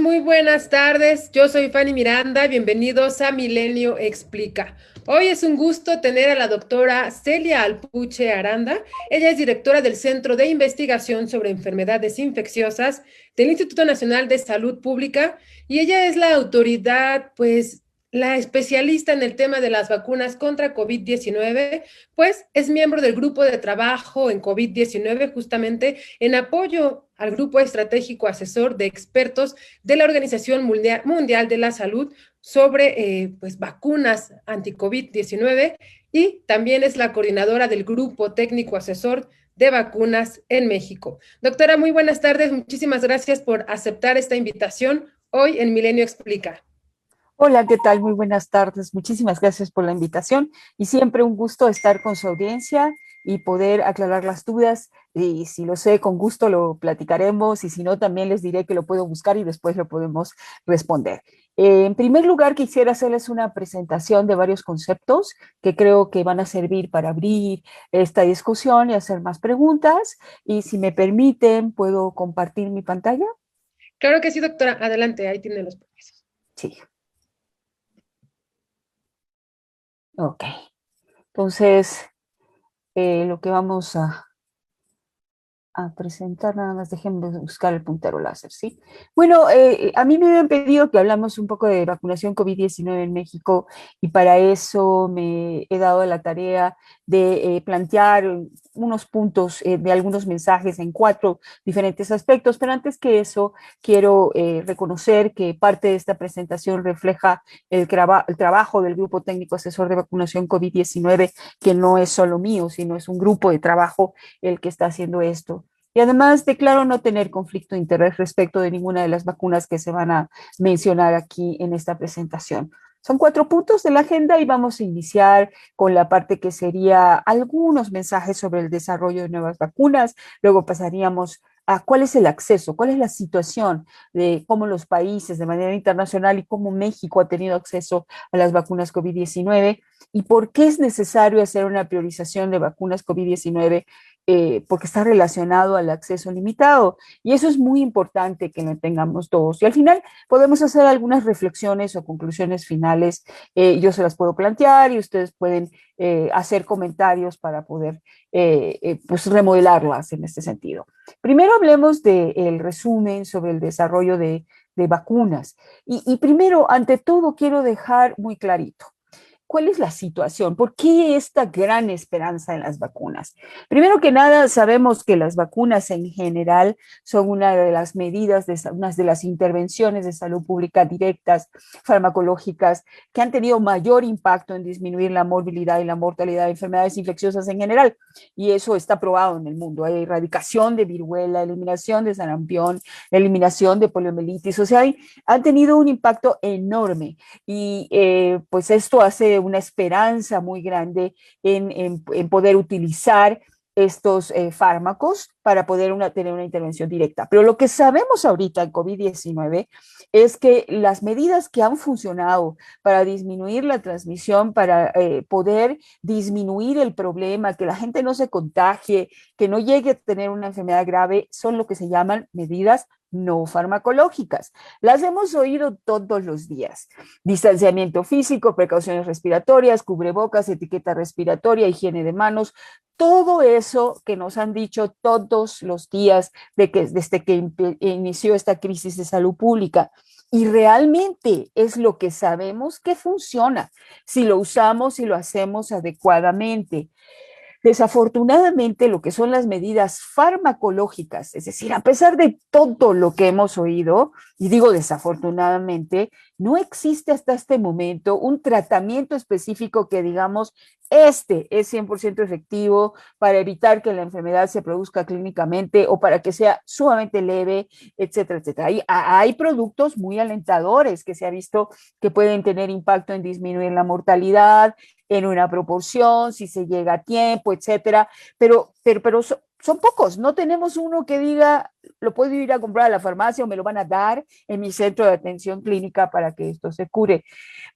Muy buenas tardes. Yo soy Fanny Miranda. Bienvenidos a Milenio Explica. Hoy es un gusto tener a la doctora Celia Alpuche Aranda. Ella es directora del Centro de Investigación sobre Enfermedades Infecciosas del Instituto Nacional de Salud Pública y ella es la autoridad, pues, la especialista en el tema de las vacunas contra COVID-19, pues es miembro del grupo de trabajo en COVID-19 justamente en apoyo al grupo estratégico asesor de expertos de la Organización Mundial de la Salud sobre pues, vacunas anti-COVID-19 y también es la coordinadora del grupo técnico asesor de vacunas en México. Doctora, muy buenas tardes. Muchísimas gracias por aceptar esta invitación hoy en Milenio Explica. Hola, ¿qué tal? Muy buenas tardes. Muchísimas gracias por la invitación y siempre un gusto estar con su audiencia y poder aclarar las dudas. Y si lo sé, con gusto lo platicaremos y si no, también les diré que lo puedo buscar y después lo podemos responder. En primer lugar, quisiera hacerles una presentación de varios conceptos que creo que van a servir para abrir esta discusión y hacer más preguntas. Y si me permiten, ¿puedo compartir mi pantalla? Claro que sí, doctora. Adelante, ahí tiene los permisos. Sí. Ok. Entonces, lo que vamos a presentar, nada más déjenme buscar el puntero láser, ¿sí? Bueno, a mí me habían pedido que hablamos un poco de vacunación COVID-19 en México y para eso me he dado la tarea de plantear unos puntos de algunos mensajes en 4 diferentes aspectos, pero antes que eso quiero reconocer que parte de esta presentación refleja el trabajo del Grupo Técnico Asesor de Vacunación COVID-19, que no es solo mío, sino es un grupo de trabajo el que está haciendo esto. Y además declaro no tener conflicto de interés respecto de ninguna de las vacunas que se van a mencionar aquí en esta presentación. Son 4 puntos de la agenda y vamos a iniciar con la parte que sería algunos mensajes sobre el desarrollo de nuevas vacunas. Luego pasaríamos a cuál es el acceso, cuál es la situación de cómo los países de manera internacional y cómo México ha tenido acceso a las vacunas COVID-19 y por qué es necesario hacer una priorización de vacunas COVID-19 porque está relacionado al acceso limitado. Y eso es muy importante que lo tengamos todos. Y al final podemos hacer algunas reflexiones o conclusiones finales. Yo se las puedo plantear y ustedes pueden hacer comentarios para poder pues remodelarlas en este sentido. Primero hablemos del resumen sobre el desarrollo de vacunas. Y primero, ante todo, quiero dejar muy clarito. ¿Cuál es la situación? ¿Por qué esta gran esperanza en las vacunas? Primero que nada, sabemos que las vacunas en general son una de las medidas, una de las intervenciones de salud pública directas, farmacológicas, que han tenido mayor impacto en disminuir la morbilidad y la mortalidad de enfermedades infecciosas en general. Y eso está probado en el mundo. Hay erradicación de viruela, eliminación de sarampión, eliminación de poliomielitis. O sea, han tenido un impacto enorme. Y pues esto hace una esperanza muy grande en poder utilizar estos fármacos para poder tener una intervención directa. Pero lo que sabemos ahorita en COVID-19 es que las medidas que han funcionado para disminuir la transmisión, para poder disminuir el problema, que la gente no se contagie, que no llegue a tener una enfermedad grave, son lo que se llaman medidas no farmacológicas. Las hemos oído todos los días. Distanciamiento físico, precauciones respiratorias, cubrebocas, etiqueta respiratoria, higiene de manos, todo eso que nos han dicho todos los días desde que inició esta crisis de salud pública. Y realmente es lo que sabemos que funciona si lo usamos y lo hacemos adecuadamente. Desafortunadamente, lo que son las medidas farmacológicas, es decir, a pesar de todo lo que hemos oído, y digo desafortunadamente, no existe hasta este momento un tratamiento específico que digamos, este es 100% efectivo para evitar que la enfermedad se produzca clínicamente o para que sea sumamente leve, etcétera, etcétera. Hay productos muy alentadores que se ha visto que pueden tener impacto en disminuir la mortalidad, en una proporción, si se llega a tiempo, etcétera, pero son pocos, no tenemos uno que diga, lo puedo ir a comprar a la farmacia o me lo van a dar en mi centro de atención clínica para que esto se cure.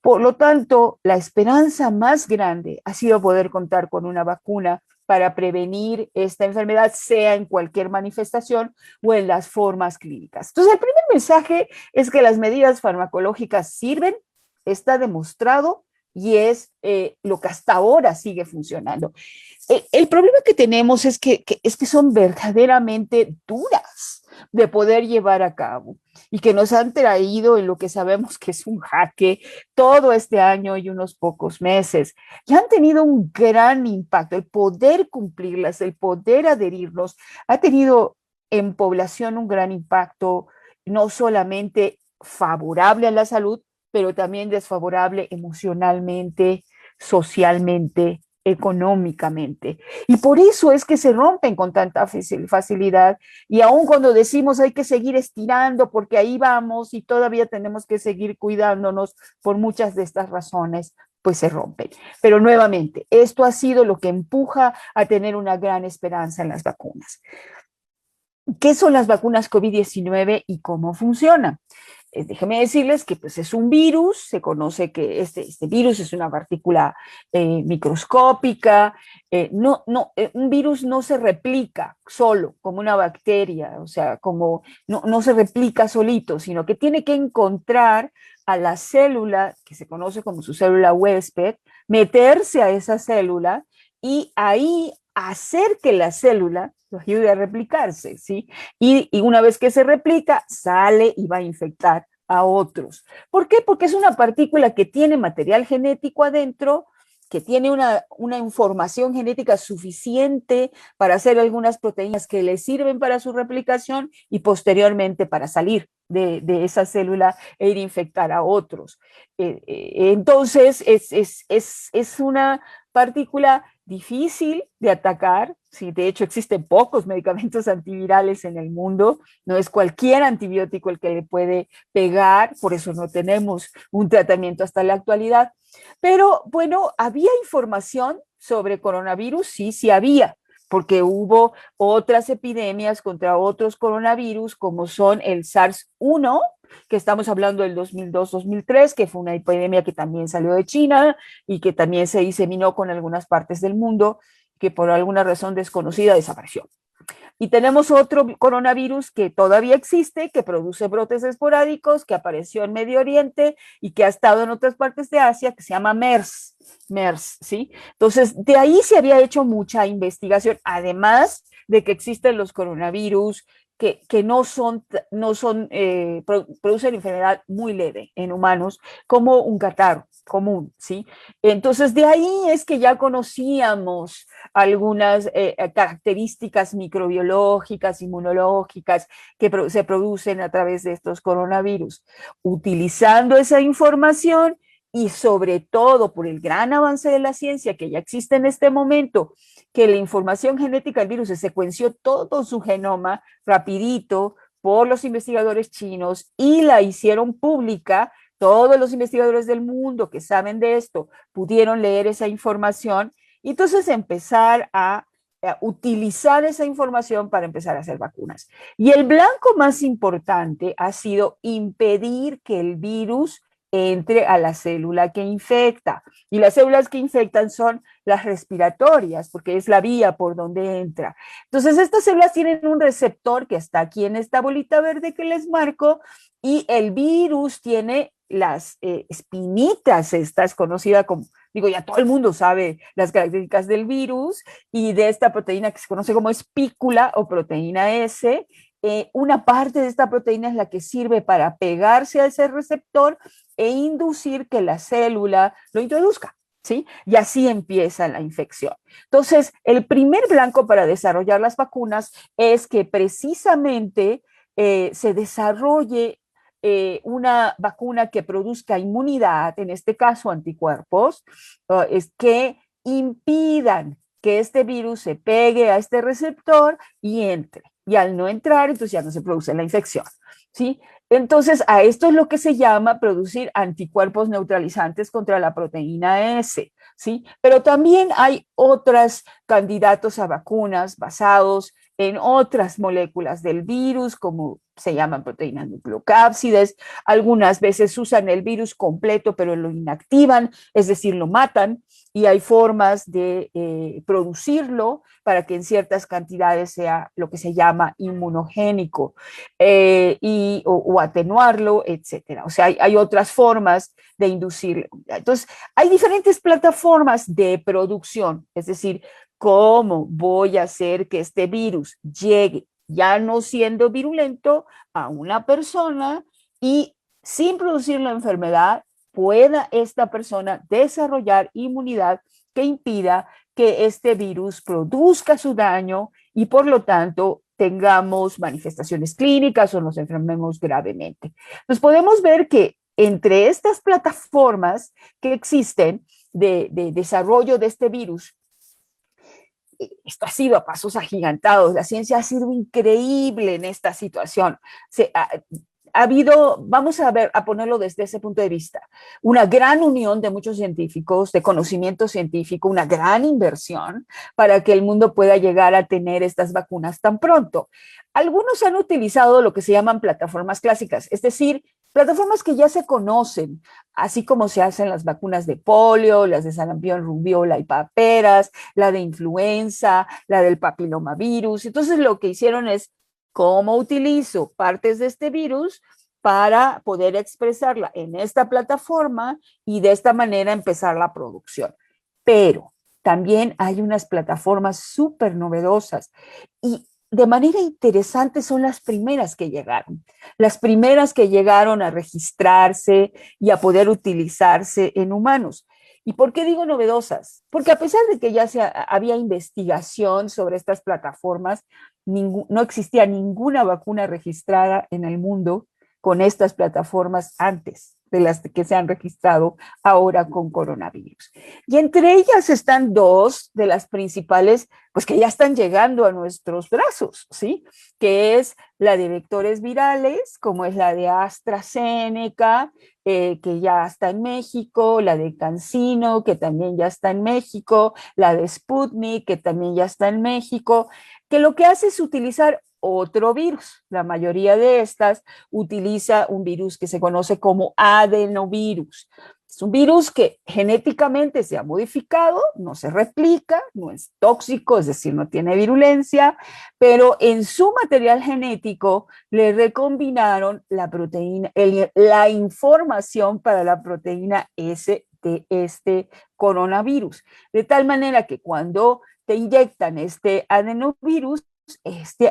Por lo tanto, la esperanza más grande ha sido poder contar con una vacuna para prevenir esta enfermedad, sea en cualquier manifestación o en las formas clínicas. Entonces, el primer mensaje es que las medidas farmacológicas sirven, está demostrado y es lo que hasta ahora sigue funcionando. El problema que tenemos es que son verdaderamente duras de poder llevar a cabo y que nos han traído en lo que sabemos que es un jaque todo este año y unos pocos meses. Y han tenido un gran impacto. El poder cumplirlas, el poder adherirnos, ha tenido en población un gran impacto, no solamente favorable a la salud, pero también desfavorable emocionalmente, socialmente, económicamente. Y por eso es que se rompen con tanta facilidad. Y aun cuando decimos hay que seguir estirando porque ahí vamos y todavía tenemos que seguir cuidándonos por muchas de estas razones, pues se rompen. Pero nuevamente, esto ha sido lo que empuja a tener una gran esperanza en las vacunas. ¿Qué son las vacunas COVID-19 y cómo funcionan? Déjenme decirles que pues, es un virus, se conoce que este virus es una partícula microscópica, un virus no se replica solo como una bacteria, o sea, no se replica solito, sino que tiene que encontrar a la célula, que se conoce como su célula huésped, meterse a esa célula y ahí hacer que la célula lo ayude a replicarse, ¿sí? Y una vez que se replica, sale y va a infectar a otros. ¿Por qué? Porque es una partícula que tiene material genético adentro, que tiene una información genética suficiente para hacer algunas proteínas que le sirven para su replicación y posteriormente para salir de esa célula e ir a infectar a otros. Entonces, es una partícula difícil de atacar. Sí, de hecho, existen pocos medicamentos antivirales en el mundo. No es cualquier antibiótico el que le puede pegar, por eso no tenemos un tratamiento hasta la actualidad. Pero bueno, ¿había información sobre coronavirus? Sí había, porque hubo otras epidemias contra otros coronavirus, como son el SARS-1, que estamos hablando del 2002-2003, que fue una epidemia que también salió de China y que también se diseminó con algunas partes del mundo, que por alguna razón desconocida desapareció. Y tenemos otro coronavirus que todavía existe, que produce brotes esporádicos, que apareció en Medio Oriente y que ha estado en otras partes de Asia, que se llama MERS, ¿sí? Entonces, de ahí se había hecho mucha investigación, además de que existen los coronavirus que producen enfermedad muy leve en humanos, como un catarro común, ¿sí? Entonces, de ahí es que ya conocíamos algunas características microbiológicas, inmunológicas que se producen a través de estos coronavirus. Utilizando esa información y sobre todo por el gran avance de la ciencia que ya existe en este momento, que la información genética del virus se secuenció todo su genoma rapidito por los investigadores chinos y la hicieron pública. Todos los investigadores del mundo que saben de esto pudieron leer esa información y entonces empezar a utilizar esa información para empezar a hacer vacunas. Y el blanco más importante ha sido impedir que el virus entre a la célula que infecta. Y las células que infectan son las respiratorias, porque es la vía por donde entra. Entonces, estas células tienen un receptor que está aquí en esta bolita verde que les marco, y el virus tiene las espinitas, estas conocidas como, digo, ya todo el mundo sabe las características del virus y de esta proteína que se conoce como espícula o proteína S. Una parte de esta proteína es la que sirve para pegarse a ese receptor e inducir que la célula lo introduzca, ¿sí? Y así empieza la infección. Entonces, el primer blanco para desarrollar las vacunas es que precisamente se desarrolle una vacuna que produzca inmunidad, en este caso anticuerpos, es que impidan que este virus se pegue a este receptor y entre. Y al no entrar, entonces ya no se produce la infección, ¿sí? Entonces, a esto es lo que se llama producir anticuerpos neutralizantes contra la proteína S, ¿sí? Pero también hay otros candidatos a vacunas basados en otras moléculas del virus, como se llaman proteínas nucleocápsides. Algunas veces usan el virus completo, pero lo inactivan, es decir, lo matan, y hay formas de producirlo para que en ciertas cantidades sea lo que se llama inmunogénico o atenuarlo, etcétera. O sea, hay otras formas de inducirlo. Entonces, hay diferentes plataformas de producción, es decir, cómo voy a hacer que este virus llegue ya no siendo virulento a una persona y sin producir la enfermedad pueda esta persona desarrollar inmunidad que impida que este virus produzca su daño y por lo tanto tengamos manifestaciones clínicas o nos enfermemos gravemente. Entonces podemos ver que entre estas plataformas que existen de desarrollo de este virus, esto ha sido a pasos agigantados, la ciencia ha sido increíble en esta situación. Ha habido, vamos a ver, a ponerlo desde ese punto de vista, una gran unión de muchos científicos, de conocimiento científico, una gran inversión para que el mundo pueda llegar a tener estas vacunas tan pronto. Algunos han utilizado lo que se llaman plataformas clásicas, es decir, plataformas que ya se conocen, así como se hacen las vacunas de polio, las de sarampión, rubiola y paperas, la de influenza, la del papilomavirus. Entonces lo que hicieron es, ¿cómo utilizo partes de este virus para poder expresarla en esta plataforma y de esta manera empezar la producción? Pero también hay unas plataformas súper novedosas y de manera interesante son las primeras que llegaron a registrarse y a poder utilizarse en humanos. ¿Y por qué digo novedosas? Porque a pesar de que ya había investigación sobre estas plataformas, no existía ninguna vacuna registrada en el mundo con estas plataformas antes de las que se han registrado ahora con coronavirus. Y entre ellas están dos de las principales, pues que ya están llegando a nuestros brazos, ¿sí? Que es la de vectores virales, como es la de AstraZeneca, que ya está en México, la de CanSino, que también ya está en México, la de Sputnik, que también ya está en México, que lo que hace es utilizar otro virus. La mayoría de estas utiliza un virus que se conoce como adenovirus. Es un virus que genéticamente se ha modificado, no se replica, no es tóxico, es decir, no tiene virulencia, pero en su material genético le recombinaron la proteína, la información para la proteína S de este coronavirus. De tal manera que cuando te inyectan este adenovirus,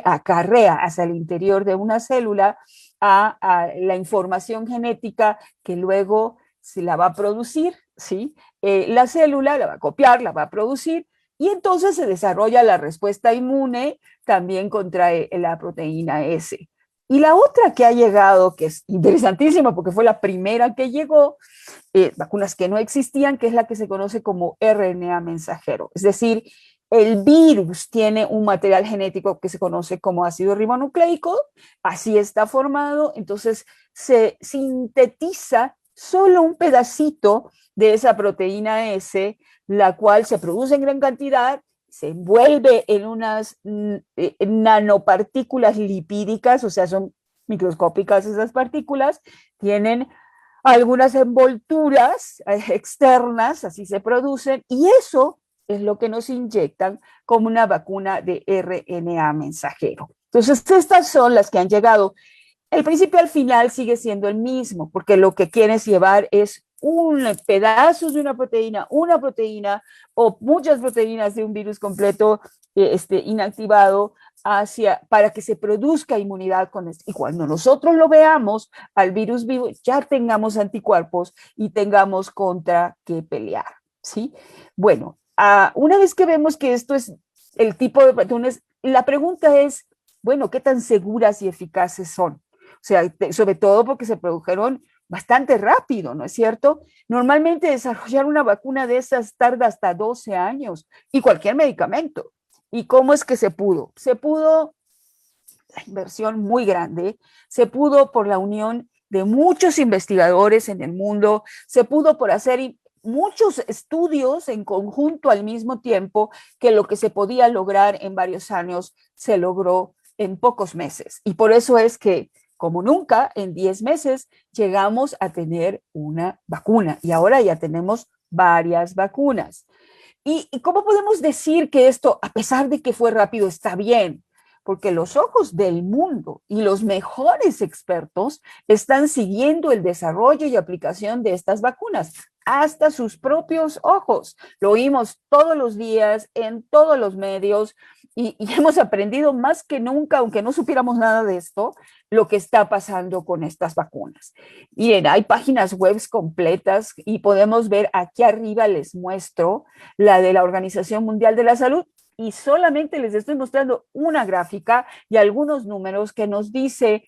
acarrea hacia el interior de una célula a la información genética que luego se la va a producir, ¿sí? La célula la va a copiar, la va a producir, y entonces se desarrolla la respuesta inmune también contra la proteína S. Y la otra que ha llegado, que es interesantísima porque fue la primera que llegó, vacunas que no existían, que es la que se conoce como RNA mensajero. Es decir, el virus tiene un material genético que se conoce como ácido ribonucleico, así está formado, entonces se sintetiza solo un pedacito de esa proteína S, la cual se produce en gran cantidad, se envuelve en unas nanopartículas lipídicas, o sea, son microscópicas esas partículas, tienen algunas envolturas externas, así se producen, y eso es lo que nos inyectan como una vacuna de RNA mensajero. Entonces, estas son las que han llegado. El principio al final sigue siendo el mismo, porque lo que quieres llevar es un pedazo de una proteína o muchas proteínas de un virus completo inactivado para que se produzca inmunidad con esto. Y cuando nosotros lo veamos al virus vivo, ya tengamos anticuerpos y tengamos contra qué pelear, ¿sí? Bueno, una vez que vemos que esto es el tipo de vacunas, la pregunta es, bueno, ¿qué tan seguras y eficaces son? O sea, sobre todo porque se produjeron bastante rápido, ¿no es cierto? Normalmente desarrollar una vacuna de esas tarda hasta 12 años y cualquier medicamento. ¿Y cómo es que se pudo? Se pudo, la inversión muy grande, se pudo por la unión de muchos investigadores en el mundo, se pudo por hacer muchos estudios en conjunto al mismo tiempo, que lo que se podía lograr en varios años se logró en pocos meses. Y por eso es que, como nunca, en 10 meses llegamos a tener una vacuna y ahora ya tenemos varias vacunas. ¿Y cómo podemos decir que esto, a pesar de que fue rápido, está bien? Porque los ojos del mundo y los mejores expertos están siguiendo el desarrollo y aplicación de estas vacunas, hasta sus propios ojos. Lo oímos todos los días en todos los medios y hemos aprendido más que nunca, aunque no supiéramos nada de esto, lo que está pasando con estas vacunas. Bien, hay páginas web completas y podemos ver aquí arriba, les muestro la de la Organización Mundial de la Salud, y solamente les estoy mostrando una gráfica y algunos números que nos dice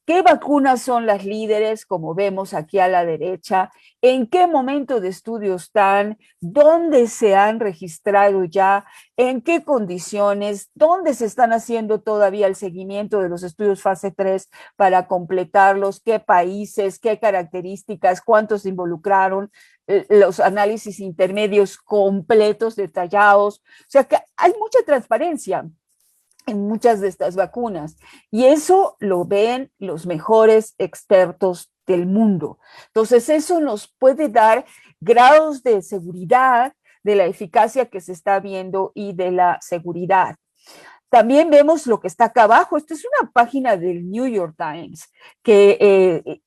qué vacunas son las líderes, como vemos aquí a la derecha, en qué momento de estudio están, dónde se han registrado ya, en qué condiciones, dónde se están haciendo todavía el seguimiento de los estudios fase 3 para completarlos, qué países, qué características, cuántos se involucraron, los análisis intermedios completos, detallados. O sea que hay mucha transparencia en muchas de estas vacunas. Y eso lo ven los mejores expertos del mundo. Entonces, eso nos puede dar grados de seguridad de la eficacia que se está viendo y de la seguridad. También vemos lo que está acá abajo. Esto es una página del New York Times que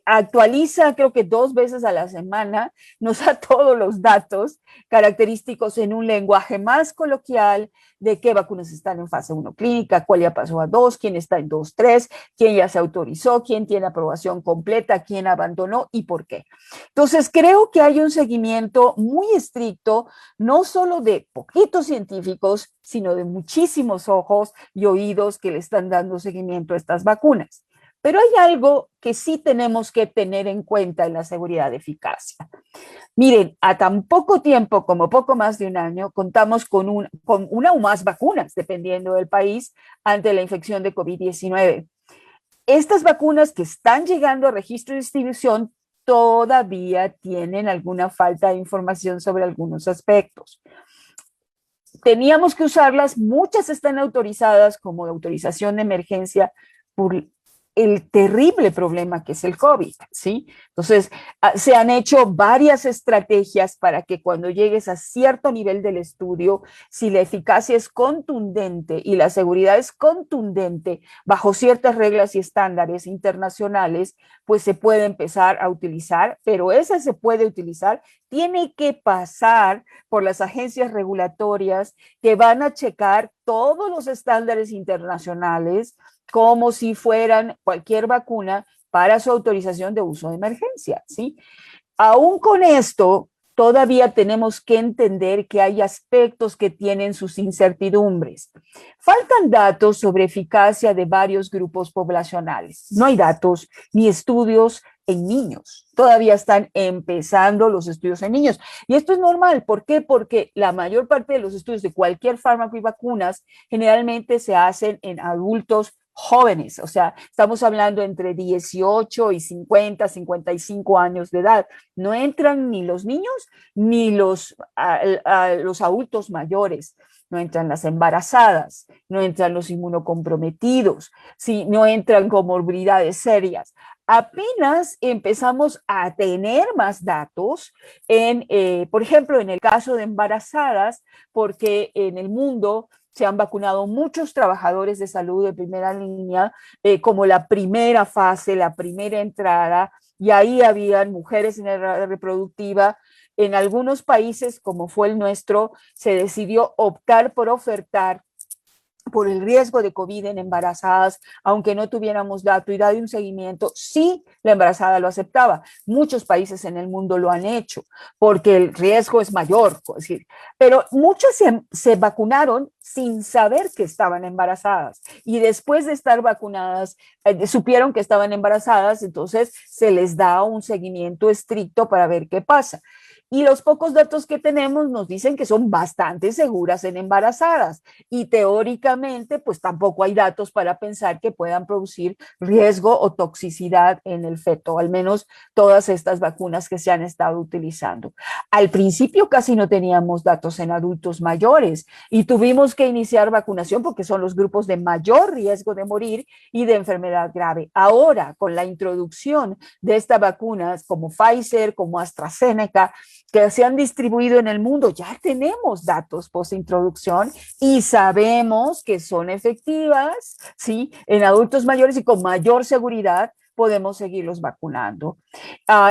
actualiza, creo que 2 veces a la semana, nos da todos los datos característicos en un lenguaje más coloquial de qué vacunas están en fase 1 clínica, cuál ya pasó a 2, quién está en 2, 3, quién ya se autorizó, quién tiene aprobación completa, quién abandonó y por qué. Entonces, creo que hay un seguimiento muy estricto, no solo de poquitos científicos, sino de muchísimos ojos y oídos que le están dando seguimiento a estas vacunas. Pero hay algo que sí tenemos que tener en cuenta en la seguridad de eficacia. Miren, a tan poco tiempo como poco más de un año, contamos con una o más vacunas, dependiendo del país, ante la infección de COVID-19. Estas vacunas que están llegando a registro de distribución todavía tienen alguna falta de información sobre algunos aspectos. Teníamos que usarlas, muchas están autorizadas como autorización de emergencia por el terrible problema que es el COVID, ¿sí? Entonces, se han hecho varias estrategias para que cuando llegues a cierto nivel del estudio, si la eficacia es contundente y la seguridad es contundente bajo ciertas reglas y estándares internacionales, pues se puede empezar a utilizar, pero esa se puede utilizar, tiene que pasar por las agencias regulatorias que van a checar todos los estándares internacionales, como si fueran cualquier vacuna para su autorización de uso de emergencia, ¿sí? Aún con esto, todavía tenemos que entender que hay aspectos que tienen sus incertidumbres. Faltan datos sobre eficacia de varios grupos poblacionales. No hay datos ni estudios en niños. Todavía están empezando los estudios en niños. Y esto es normal. ¿Por qué? Porque la mayor parte de los estudios de cualquier fármaco y vacunas generalmente se hacen en adultos jóvenes, o sea, estamos hablando entre 18 y 50, 55 años de edad. No entran ni los niños ni los adultos mayores, no entran las embarazadas, no entran los inmunocomprometidos, ¿sí? No entran comorbilidades serias. Apenas empezamos a tener más datos, por ejemplo, en el caso de embarazadas, porque en el mundo se han vacunado muchos trabajadores de salud de primera línea, como la primera fase, la primera entrada, y ahí habían mujeres en edad reproductiva. En algunos países, como fue el nuestro, se decidió optar por ofertar por el riesgo de COVID en embarazadas, aunque no tuviéramos dato y dado un seguimiento, sí la embarazada lo aceptaba. Muchos países en el mundo lo han hecho porque el riesgo es mayor, es decir, pero muchas se vacunaron sin saber que estaban embarazadas y después de estar vacunadas supieron que estaban embarazadas, entonces se les da un seguimiento estricto para ver qué pasa. Y los pocos datos que tenemos nos dicen que son bastante seguras en embarazadas. Y teóricamente, pues tampoco hay datos para pensar que puedan producir riesgo o toxicidad en el feto, al menos todas estas vacunas que se han estado utilizando. Al principio casi no teníamos datos en adultos mayores y tuvimos que iniciar vacunación porque son los grupos de mayor riesgo de morir y de enfermedad grave. Ahora, con la introducción de estas vacunas como Pfizer, como AstraZeneca, que se han distribuido en el mundo, ya tenemos datos post-introducción y sabemos que son efectivas, ¿sí? En adultos mayores y con mayor seguridad podemos seguirlos vacunando.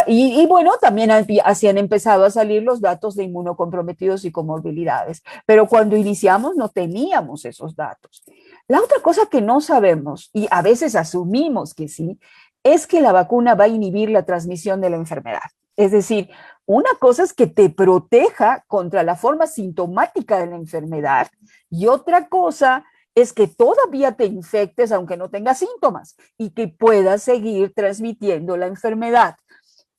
Y bueno, también así han empezado a salir los datos de inmunocomprometidos y comorbilidades, pero cuando iniciamos no teníamos esos datos. La otra cosa que no sabemos, y a veces asumimos que sí, es que la vacuna va a inhibir la transmisión de la enfermedad. Es decir, una cosa es que te proteja contra la forma sintomática de la enfermedad y otra cosa es que todavía te infectes aunque no tengas síntomas y que puedas seguir transmitiendo la enfermedad.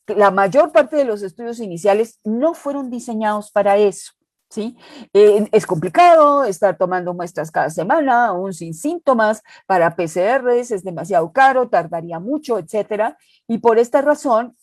La mayor parte de los estudios iniciales no fueron diseñados para eso. ¿Sí? Es complicado estar tomando muestras cada semana, aún sin síntomas, para PCRs es demasiado caro, tardaría mucho, etcétera. Y por esta razón,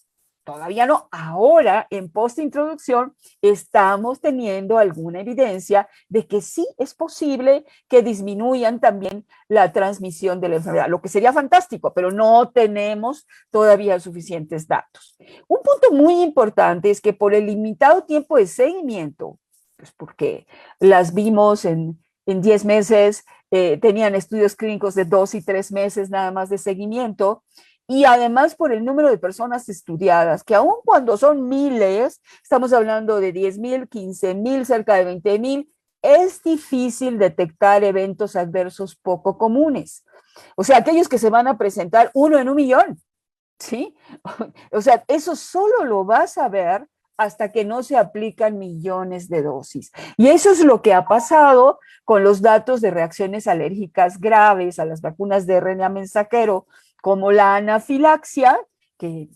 todavía no, ahora en postintroducción estamos teniendo alguna evidencia de que sí es posible que disminuyan también la transmisión de la enfermedad, lo que sería fantástico, pero no tenemos todavía suficientes datos. Un punto muy importante es que por el limitado tiempo de seguimiento, pues porque las vimos en 10 meses, tenían estudios clínicos de 2 y 3 meses nada más de seguimiento, y además por el número de personas estudiadas, que aun cuando son miles, estamos hablando de 10,000, 15,000, cerca de 20,000, es difícil detectar eventos adversos poco comunes. O sea, aquellos que se van a presentar 1 en 1,000,000, ¿sí? O sea, eso solo lo vas a ver hasta que no se aplican millones de dosis. Y eso es lo que ha pasado con los datos de reacciones alérgicas graves a las vacunas de RNA mensajero, como la anafilaxia, que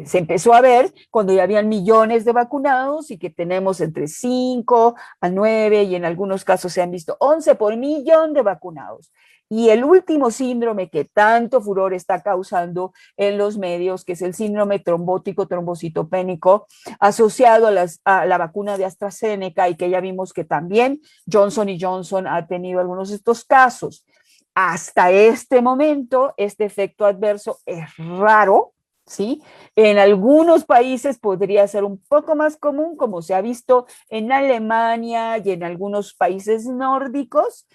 se empezó a ver cuando ya habían millones de vacunados y que tenemos entre 5 a 9 y en algunos casos se han visto 11 por millón de vacunados. Y el último síndrome que tanto furor está causando en los medios, que es el síndrome trombótico trombocitopénico, asociado a la vacuna de AstraZeneca y que ya vimos que también Johnson Johnson ha tenido algunos de estos casos. Hasta este momento, este efecto adverso es raro, ¿sí? En algunos países podría ser un poco más común, como se ha visto en Alemania y en algunos países nórdicos,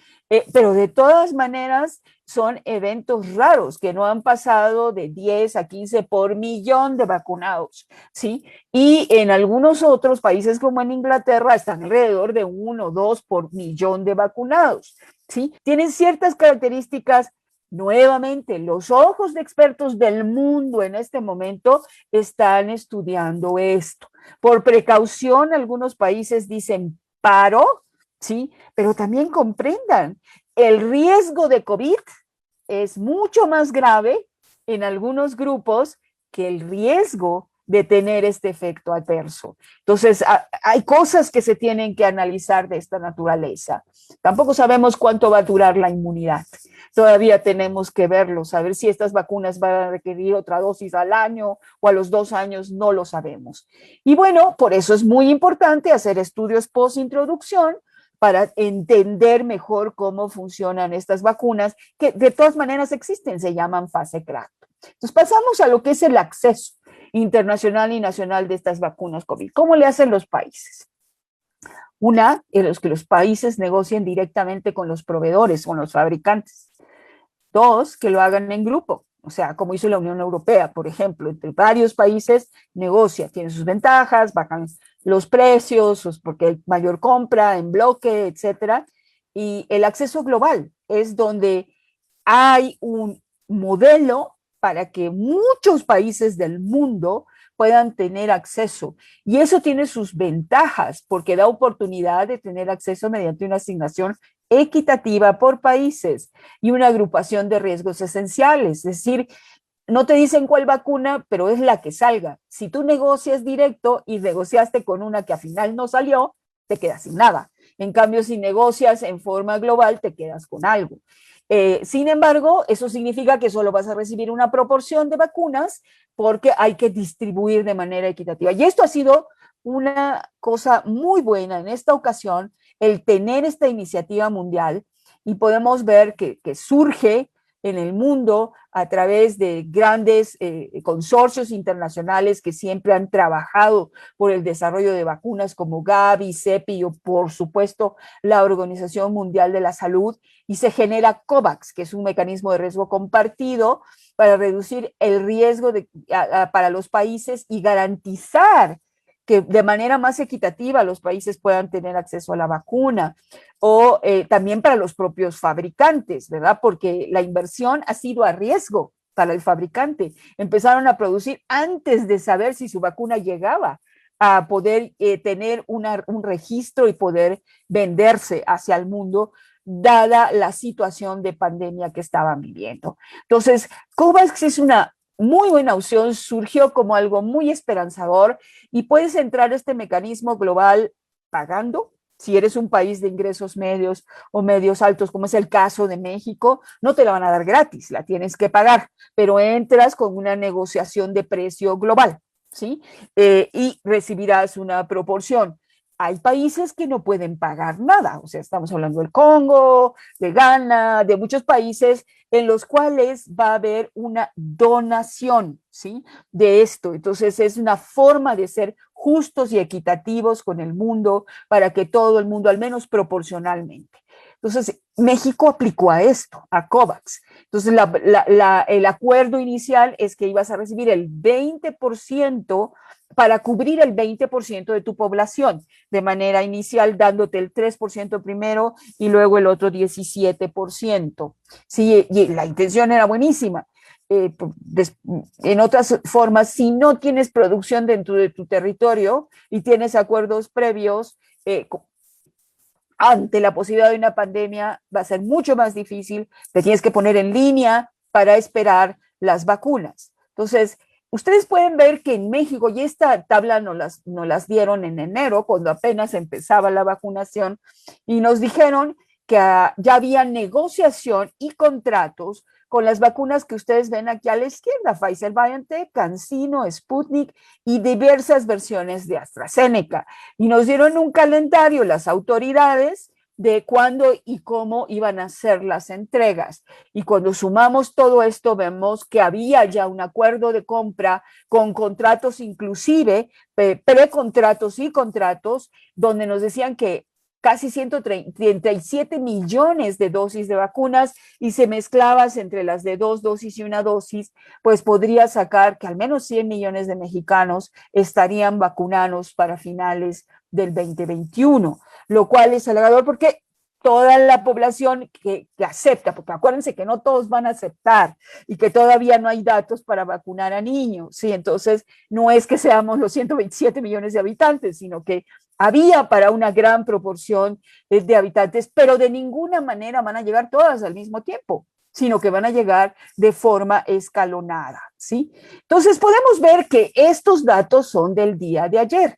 pero de todas maneras son eventos raros que no han pasado de 10 a 15 por millón de vacunados, ¿sí? Y en algunos otros países como en Inglaterra están alrededor de 1 o 2 por millón de vacunados, ¿sí? Tienen ciertas características. Nuevamente, los ojos de expertos del mundo en este momento están estudiando esto. Por precaución, algunos países dicen paro, ¿sí? Pero también comprendan, el riesgo de COVID es mucho más grave en algunos grupos que el riesgo de tener este efecto adverso. Entonces, hay cosas que se tienen que analizar de esta naturaleza. Tampoco sabemos cuánto va a durar la inmunidad. Todavía tenemos que verlo, saber si estas vacunas van a requerir otra dosis al año o a los 2 años, no lo sabemos. Y bueno, por eso es muy importante hacer estudios post-introducción para entender mejor cómo funcionan estas vacunas, que de todas maneras existen, se llaman fase crack. Entonces pasamos a lo que es el acceso internacional y nacional de estas vacunas COVID. ¿Cómo le hacen los países? Una, es que los países negocien directamente con los proveedores, con los fabricantes. Dos, que lo hagan en grupo, o sea, como hizo la Unión Europea, por ejemplo, entre varios países negocia, tiene sus ventajas, bajan los precios, porque hay mayor compra en bloque, etcétera. Y el acceso global es donde hay un modelo para que muchos países del mundo puedan tener acceso. Y eso tiene sus ventajas, porque da oportunidad de tener acceso mediante una asignación equitativa por países y una agrupación de riesgos esenciales. Es decir, no te dicen cuál vacuna, pero es la que salga. Si tú negocias directo y negociaste con una que al final no salió, te quedas sin nada. En cambio, si negocias en forma global, te quedas con algo. Sin embargo, eso significa que solo vas a recibir una proporción de vacunas porque hay que distribuir de manera equitativa. Y esto ha sido una cosa muy buena en esta ocasión, el tener esta iniciativa mundial, y podemos ver que surge en el mundo a través de grandes consorcios internacionales que siempre han trabajado por el desarrollo de vacunas como Gavi, CEPI o por supuesto la Organización Mundial de la Salud, y se genera COVAX, que es un mecanismo de riesgo compartido para reducir el riesgo para los países y garantizar que de manera más equitativa los países puedan tener acceso a la vacuna, o también para los propios fabricantes, ¿verdad? Porque la inversión ha sido a riesgo para el fabricante. Empezaron a producir antes de saber si su vacuna llegaba a poder tener un registro y poder venderse hacia el mundo, dada la situación de pandemia que estaban viviendo. Entonces, COVAX es una muy buena opción, surgió como algo muy esperanzador, y puedes entrar a este mecanismo global pagando. Si eres un país de ingresos medios o medios altos, como es el caso de México, no te la van a dar gratis, la tienes que pagar, pero entras con una negociación de precio global, ¿sí? Y recibirás una proporción. Hay países que no pueden pagar nada, o sea, estamos hablando del Congo, de Ghana, de muchos países en los cuales va a haber una donación, ¿sí? De esto. Entonces es una forma de ser justos y equitativos con el mundo para que todo el mundo, al menos proporcionalmente. Entonces, México aplicó a esto, a COVAX. Entonces, el acuerdo inicial es que ibas a recibir el 20% para cubrir el 20% de tu población, de manera inicial dándote el 3% primero y luego el otro 17%. Sí, y la intención era buenísima. En otras formas, si no tienes producción dentro de tu territorio y tienes acuerdos previos, ante la posibilidad de una pandemia va a ser mucho más difícil, te tienes que poner en línea para esperar las vacunas. Entonces, ustedes pueden ver que en México, y esta tabla nos las dieron en enero, cuando apenas empezaba la vacunación, y nos dijeron que ya había negociación y contratos con las vacunas que ustedes ven aquí a la izquierda, Pfizer, BioNTech, CanSino, Sputnik y diversas versiones de AstraZeneca. Y nos dieron un calendario las autoridades de cuándo y cómo iban a ser las entregas. Y cuando sumamos todo esto, vemos que había ya un acuerdo de compra con contratos, inclusive precontratos y contratos, donde nos decían que casi 137 millones de dosis de vacunas, y se mezclabas entre las de 2 dosis y 1 dosis, pues podría sacar que al menos 100 millones de mexicanos estarían vacunados para finales del 2021, lo cual es halagador porque toda la población que acepta, porque acuérdense que no todos van a aceptar y que todavía no hay datos para vacunar a niños, ¿sí? Entonces no es que seamos los 127 millones de habitantes, sino que había para una gran proporción de habitantes, pero de ninguna manera van a llegar todas al mismo tiempo, sino que van a llegar de forma escalonada, ¿sí? Entonces podemos ver que estos datos son del día de ayer.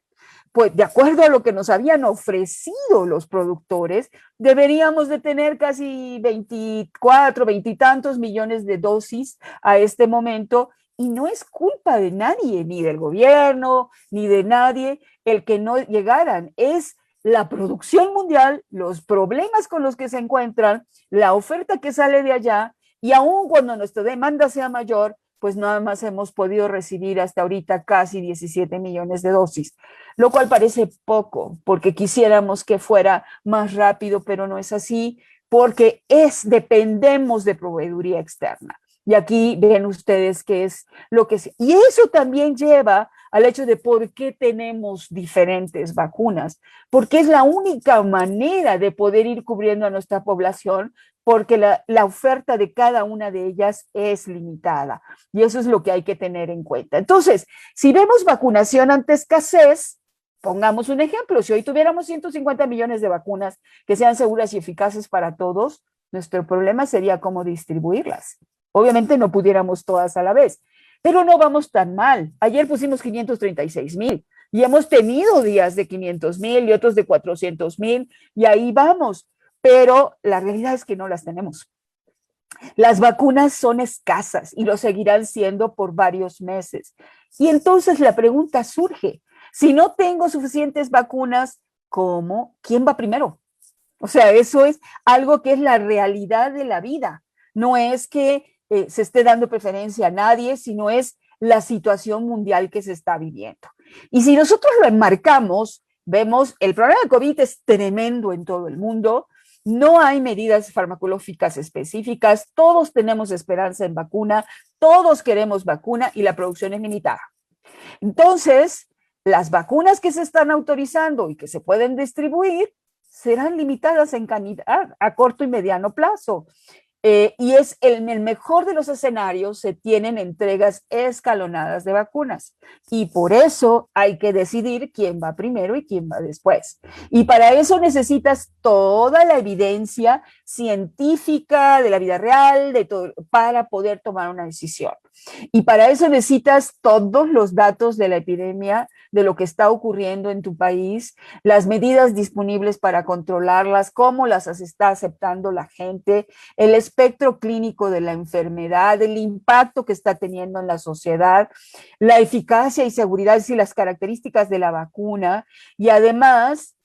Pues de acuerdo a lo que nos habían ofrecido los productores, deberíamos de tener casi 24, 20 y tantos millones de dosis a este momento, y no es culpa de nadie, ni del gobierno, ni de nadie el que no llegaran, es la producción mundial, los problemas con los que se encuentran, la oferta que sale de allá, y aun cuando nuestra demanda sea mayor, pues nada más hemos podido recibir hasta ahorita casi 17 millones de dosis, lo cual parece poco, porque quisiéramos que fuera más rápido, pero no es así, porque dependemos de proveeduría externa. Y aquí ven ustedes qué es lo que es. Y eso también lleva al hecho de por qué tenemos diferentes vacunas, porque es la única manera de poder ir cubriendo a nuestra población, porque la oferta de cada una de ellas es limitada. Y eso es lo que hay que tener en cuenta. Entonces, si vemos vacunación ante escasez, pongamos un ejemplo, si hoy tuviéramos 150 millones de vacunas que sean seguras y eficaces para todos, nuestro problema sería cómo distribuirlas. obviamente no pudiéramos todas a la vez, pero no vamos tan mal. Ayer pusimos 536,000 y hemos tenido días de 500,000 y otros de 400,000 y ahí vamos, pero la realidad es que no las tenemos. Las vacunas son escasas y lo seguirán siendo por varios meses. Y entonces la pregunta surge, si no tengo suficientes vacunas, ¿cómo? ¿Quién va primero? O sea, eso es algo que es la realidad de la vida. No es que se esté dando preferencia a nadie, sino es la situación mundial que se está viviendo. Y si nosotros lo enmarcamos, vemos, el problema de COVID es tremendo en todo el mundo, no hay medidas farmacológicas específicas, todos tenemos esperanza en vacuna, todos queremos vacuna y la producción es limitada. Entonces, las vacunas que se están autorizando y que se pueden distribuir serán limitadas en cantidad a corto y mediano plazo. Y es en el mejor de los escenarios se tienen entregas escalonadas de vacunas. Y por eso hay que decidir quién va primero y quién va después. Y para eso necesitas toda la evidencia científica de la vida real, de todo, para poder tomar una decisión. Y para eso necesitas todos los datos de la epidemia, de lo que está ocurriendo en tu país, las medidas disponibles para controlarlas, cómo las está aceptando la gente, el espectro clínico de la enfermedad, el impacto que está teniendo en la sociedad, la eficacia y seguridad y las características de la vacuna. Y además,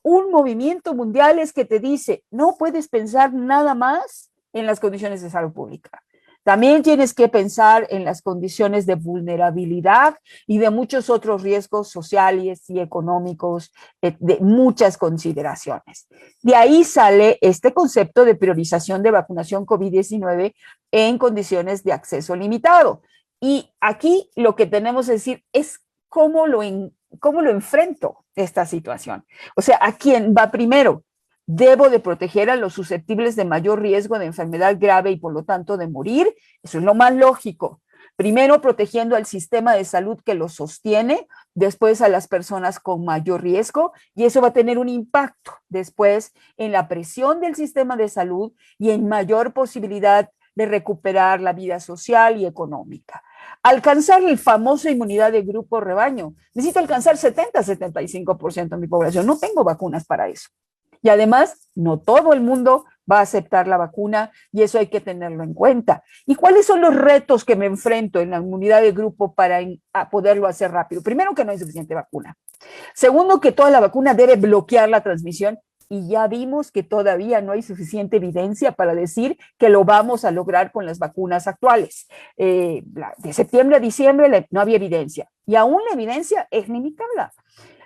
un movimiento mundial es que te dice, no puedes pensar nada más en las condiciones de salud pública. También tienes que pensar en las condiciones de vulnerabilidad y de muchos otros riesgos sociales y económicos, de muchas consideraciones. De ahí sale este concepto de priorización de vacunación COVID-19 en condiciones de acceso limitado. Y aquí lo que tenemos que decir es cómo lo enfrento esta situación. O sea, ¿a quién va primero? Debo de proteger a los susceptibles de mayor riesgo de enfermedad grave y por lo tanto de morir. Eso es lo más lógico. Primero protegiendo al sistema de salud que los sostiene, después a las personas con mayor riesgo y eso va a tener un impacto después en la presión del sistema de salud y en mayor posibilidad de recuperar la vida social y económica. Alcanzar el famoso inmunidad de grupo rebaño. Necesito alcanzar 70-75% de mi población. No tengo vacunas para eso. Y además, no todo el mundo va a aceptar la vacuna y eso hay que tenerlo en cuenta. ¿Y cuáles son los retos que me enfrento en la inmunidad de grupo para poderlo hacer rápido? Primero, que no hay suficiente vacuna. Segundo, que toda la vacuna debe bloquear la transmisión y ya vimos que todavía no hay suficiente evidencia para decir que lo vamos a lograr con las vacunas actuales. De septiembre a diciembre no había evidencia y aún la evidencia es limitada.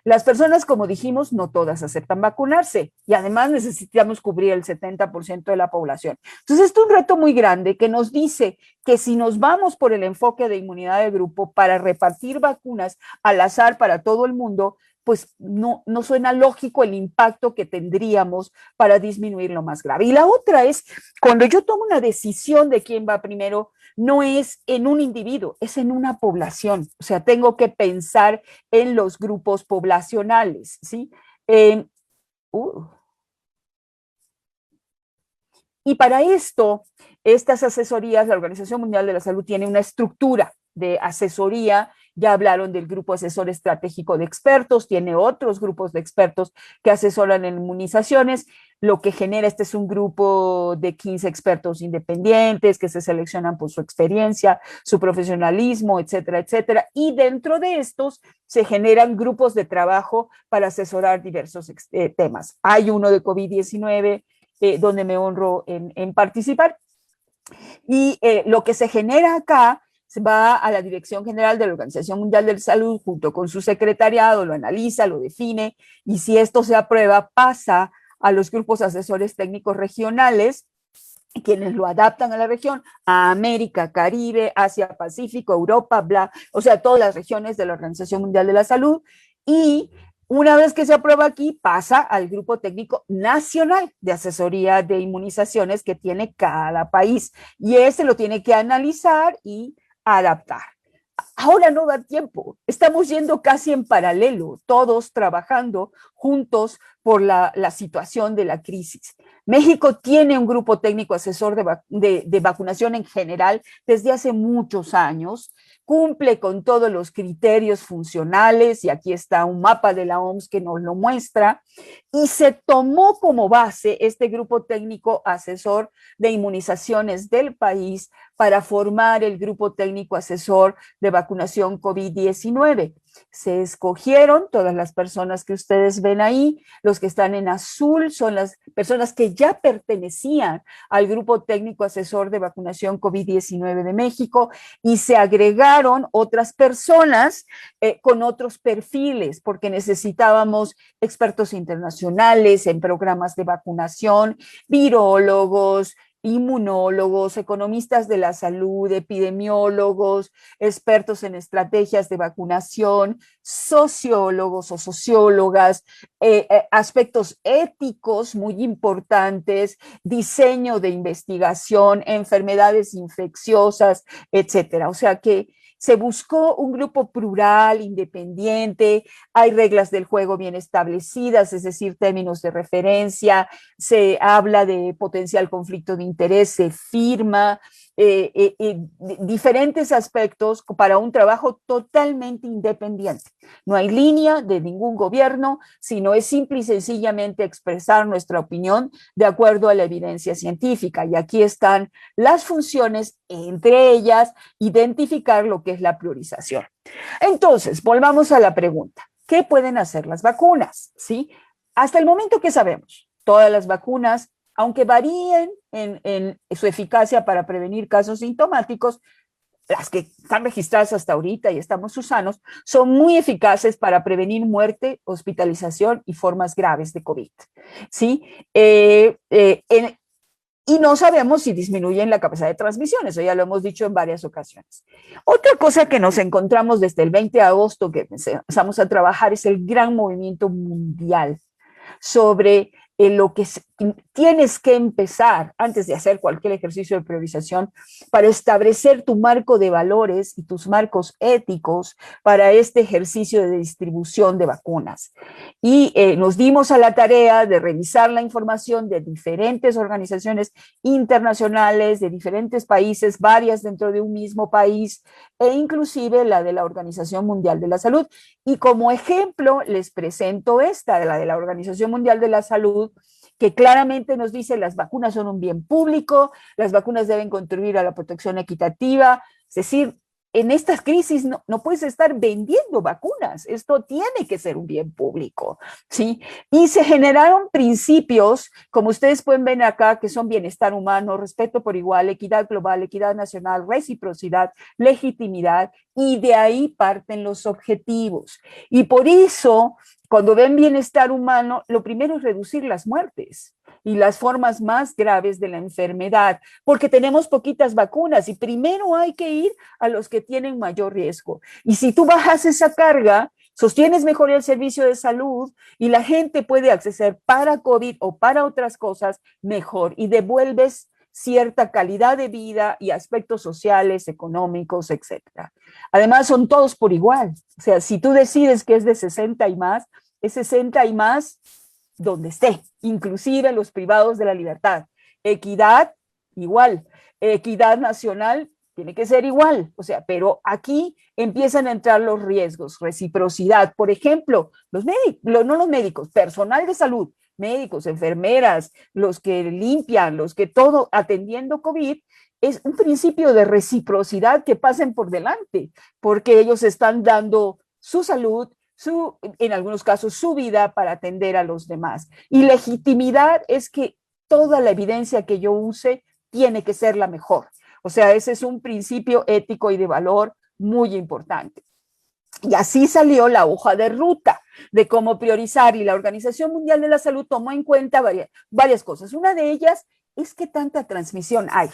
Las personas, como dijimos, no todas aceptan vacunarse y además necesitamos cubrir el 70% de la población. Entonces, esto es un reto muy grande que nos dice que si nos vamos por el enfoque de inmunidad de grupo para repartir vacunas al azar para todo el mundo, pues no suena lógico el impacto que tendríamos para disminuir lo más grave. Y la otra es, cuando yo tomo una decisión de quién va primero, no es en un individuo, es en una población. O sea, tengo que pensar en los grupos poblacionales, ¿sí? Y para esto, estas asesorías, la Organización Mundial de la Salud tiene una estructura de asesoría. Ya hablaron del grupo asesor estratégico de expertos, tiene otros grupos de expertos que asesoran en inmunizaciones. Lo que genera este es un grupo de 15 expertos independientes que se seleccionan por su experiencia, su profesionalismo, etcétera, etcétera. Y dentro de estos se generan grupos de trabajo para asesorar diversos temas. Hay uno de COVID-19 donde me honro en participar. Y lo que se genera acá va a la Dirección General de la Organización Mundial de la Salud junto con su secretariado, lo analiza, lo define y si esto se aprueba pasa a los grupos asesores técnicos regionales, quienes lo adaptan a la región, a América, Caribe, Asia, Pacífico, Europa, bla, o sea, todas las regiones de la Organización Mundial de la Salud y una vez que se aprueba aquí, pasa al grupo técnico nacional de asesoría de inmunizaciones que tiene cada país y ese lo tiene que analizar y adaptar. ahora no da tiempo, estamos yendo casi en paralelo, todos trabajando juntos por la situación de la crisis. México tiene un grupo técnico asesor de vacunación en general desde hace muchos años, cumple con todos los criterios funcionales, y aquí está un mapa de la OMS que nos lo muestra, y se tomó como base este grupo técnico asesor de inmunizaciones del país para formar el grupo técnico asesor de vacunación COVID-19. Se escogieron todas las personas que ustedes ven ahí, los que están en azul son las personas que ya pertenecían al grupo técnico asesor de vacunación COVID-19 de México, y se agregaron otras personas con otros perfiles, porque necesitábamos expertos internacionales en programas de vacunación, virólogos, inmunólogos, economistas de la salud, epidemiólogos, expertos en estrategias de vacunación, sociólogos o sociólogas, aspectos éticos muy importantes, diseño de investigación, enfermedades infecciosas, etcétera. O sea que se buscó un grupo plural, independiente, hay reglas del juego bien establecidas, es decir, términos de referencia, se habla de potencial conflicto de interés, se firma, diferentes aspectos para un trabajo totalmente independiente. No hay línea de ningún gobierno, sino es simple y sencillamente expresar nuestra opinión de acuerdo a la evidencia científica. Y aquí están las funciones, entre ellas, identificar lo que es la priorización. Entonces, volvamos a la pregunta. ¿Qué pueden hacer las vacunas? ¿Sí? Hasta el momento que sabemos, todas las vacunas, aunque varíen en su eficacia para prevenir casos sintomáticos, las que están registradas hasta ahorita y estamos usanos, son muy eficaces para prevenir muerte, hospitalización y formas graves de COVID. ¿Sí? Y no sabemos si disminuyen la capacidad de transmisión, eso ya lo hemos dicho en varias ocasiones. Otra cosa que nos encontramos desde el 20 de agosto que empezamos a trabajar es el gran movimiento mundial sobre lo que tienes que empezar antes de hacer cualquier ejercicio de priorización para establecer tu marco de valores y tus marcos éticos para este ejercicio de distribución de vacunas. Y nos dimos a la tarea de revisar la información de diferentes organizaciones internacionales, de diferentes países, varias dentro de un mismo país, e inclusive la de la Organización Mundial de la Salud. Y como ejemplo les presento esta, la de la Organización Mundial de la Salud, que claramente nos dice las vacunas son un bien público, las vacunas deben contribuir a la protección equitativa, es decir, en estas crisis no puedes estar vendiendo vacunas, esto tiene que ser un bien público, ¿sí? Y se generaron principios, como ustedes pueden ver acá, que son bienestar humano, respeto por igual, equidad global, equidad nacional, reciprocidad, legitimidad, y de ahí parten los objetivos. Y por eso, cuando ven bienestar humano, lo primero es reducir las muertes y las formas más graves de la enfermedad, porque tenemos poquitas vacunas y primero hay que ir a los que tienen mayor riesgo. Y si tú bajas esa carga, sostienes mejor el servicio de salud y la gente puede acceder para COVID o para otras cosas mejor, y devuelves cierta calidad de vida y aspectos sociales, económicos, etcétera. Además, son todos por igual. O sea, si tú decides que es de 60 y más, es 60 y más donde esté, inclusive los privados de la libertad. Equidad, igual. Equidad nacional, tiene que ser igual. O sea, pero aquí empiezan a entrar los riesgos, reciprocidad. Por ejemplo, los médicos, no los médicos, personal de salud, médicos, enfermeras, los que limpian, los que todo atendiendo COVID, es un principio de reciprocidad, que pasen por delante, porque ellos están dando su salud, en algunos casos su vida para atender a los demás. Y legitimidad es que toda la evidencia que yo use tiene que ser la mejor. O sea, ese es un principio ético y de valor muy importante. Y así salió la hoja de ruta de cómo priorizar, y la Organización Mundial de la Salud tomó en cuenta varias cosas. Una de ellas es qué tanta transmisión hay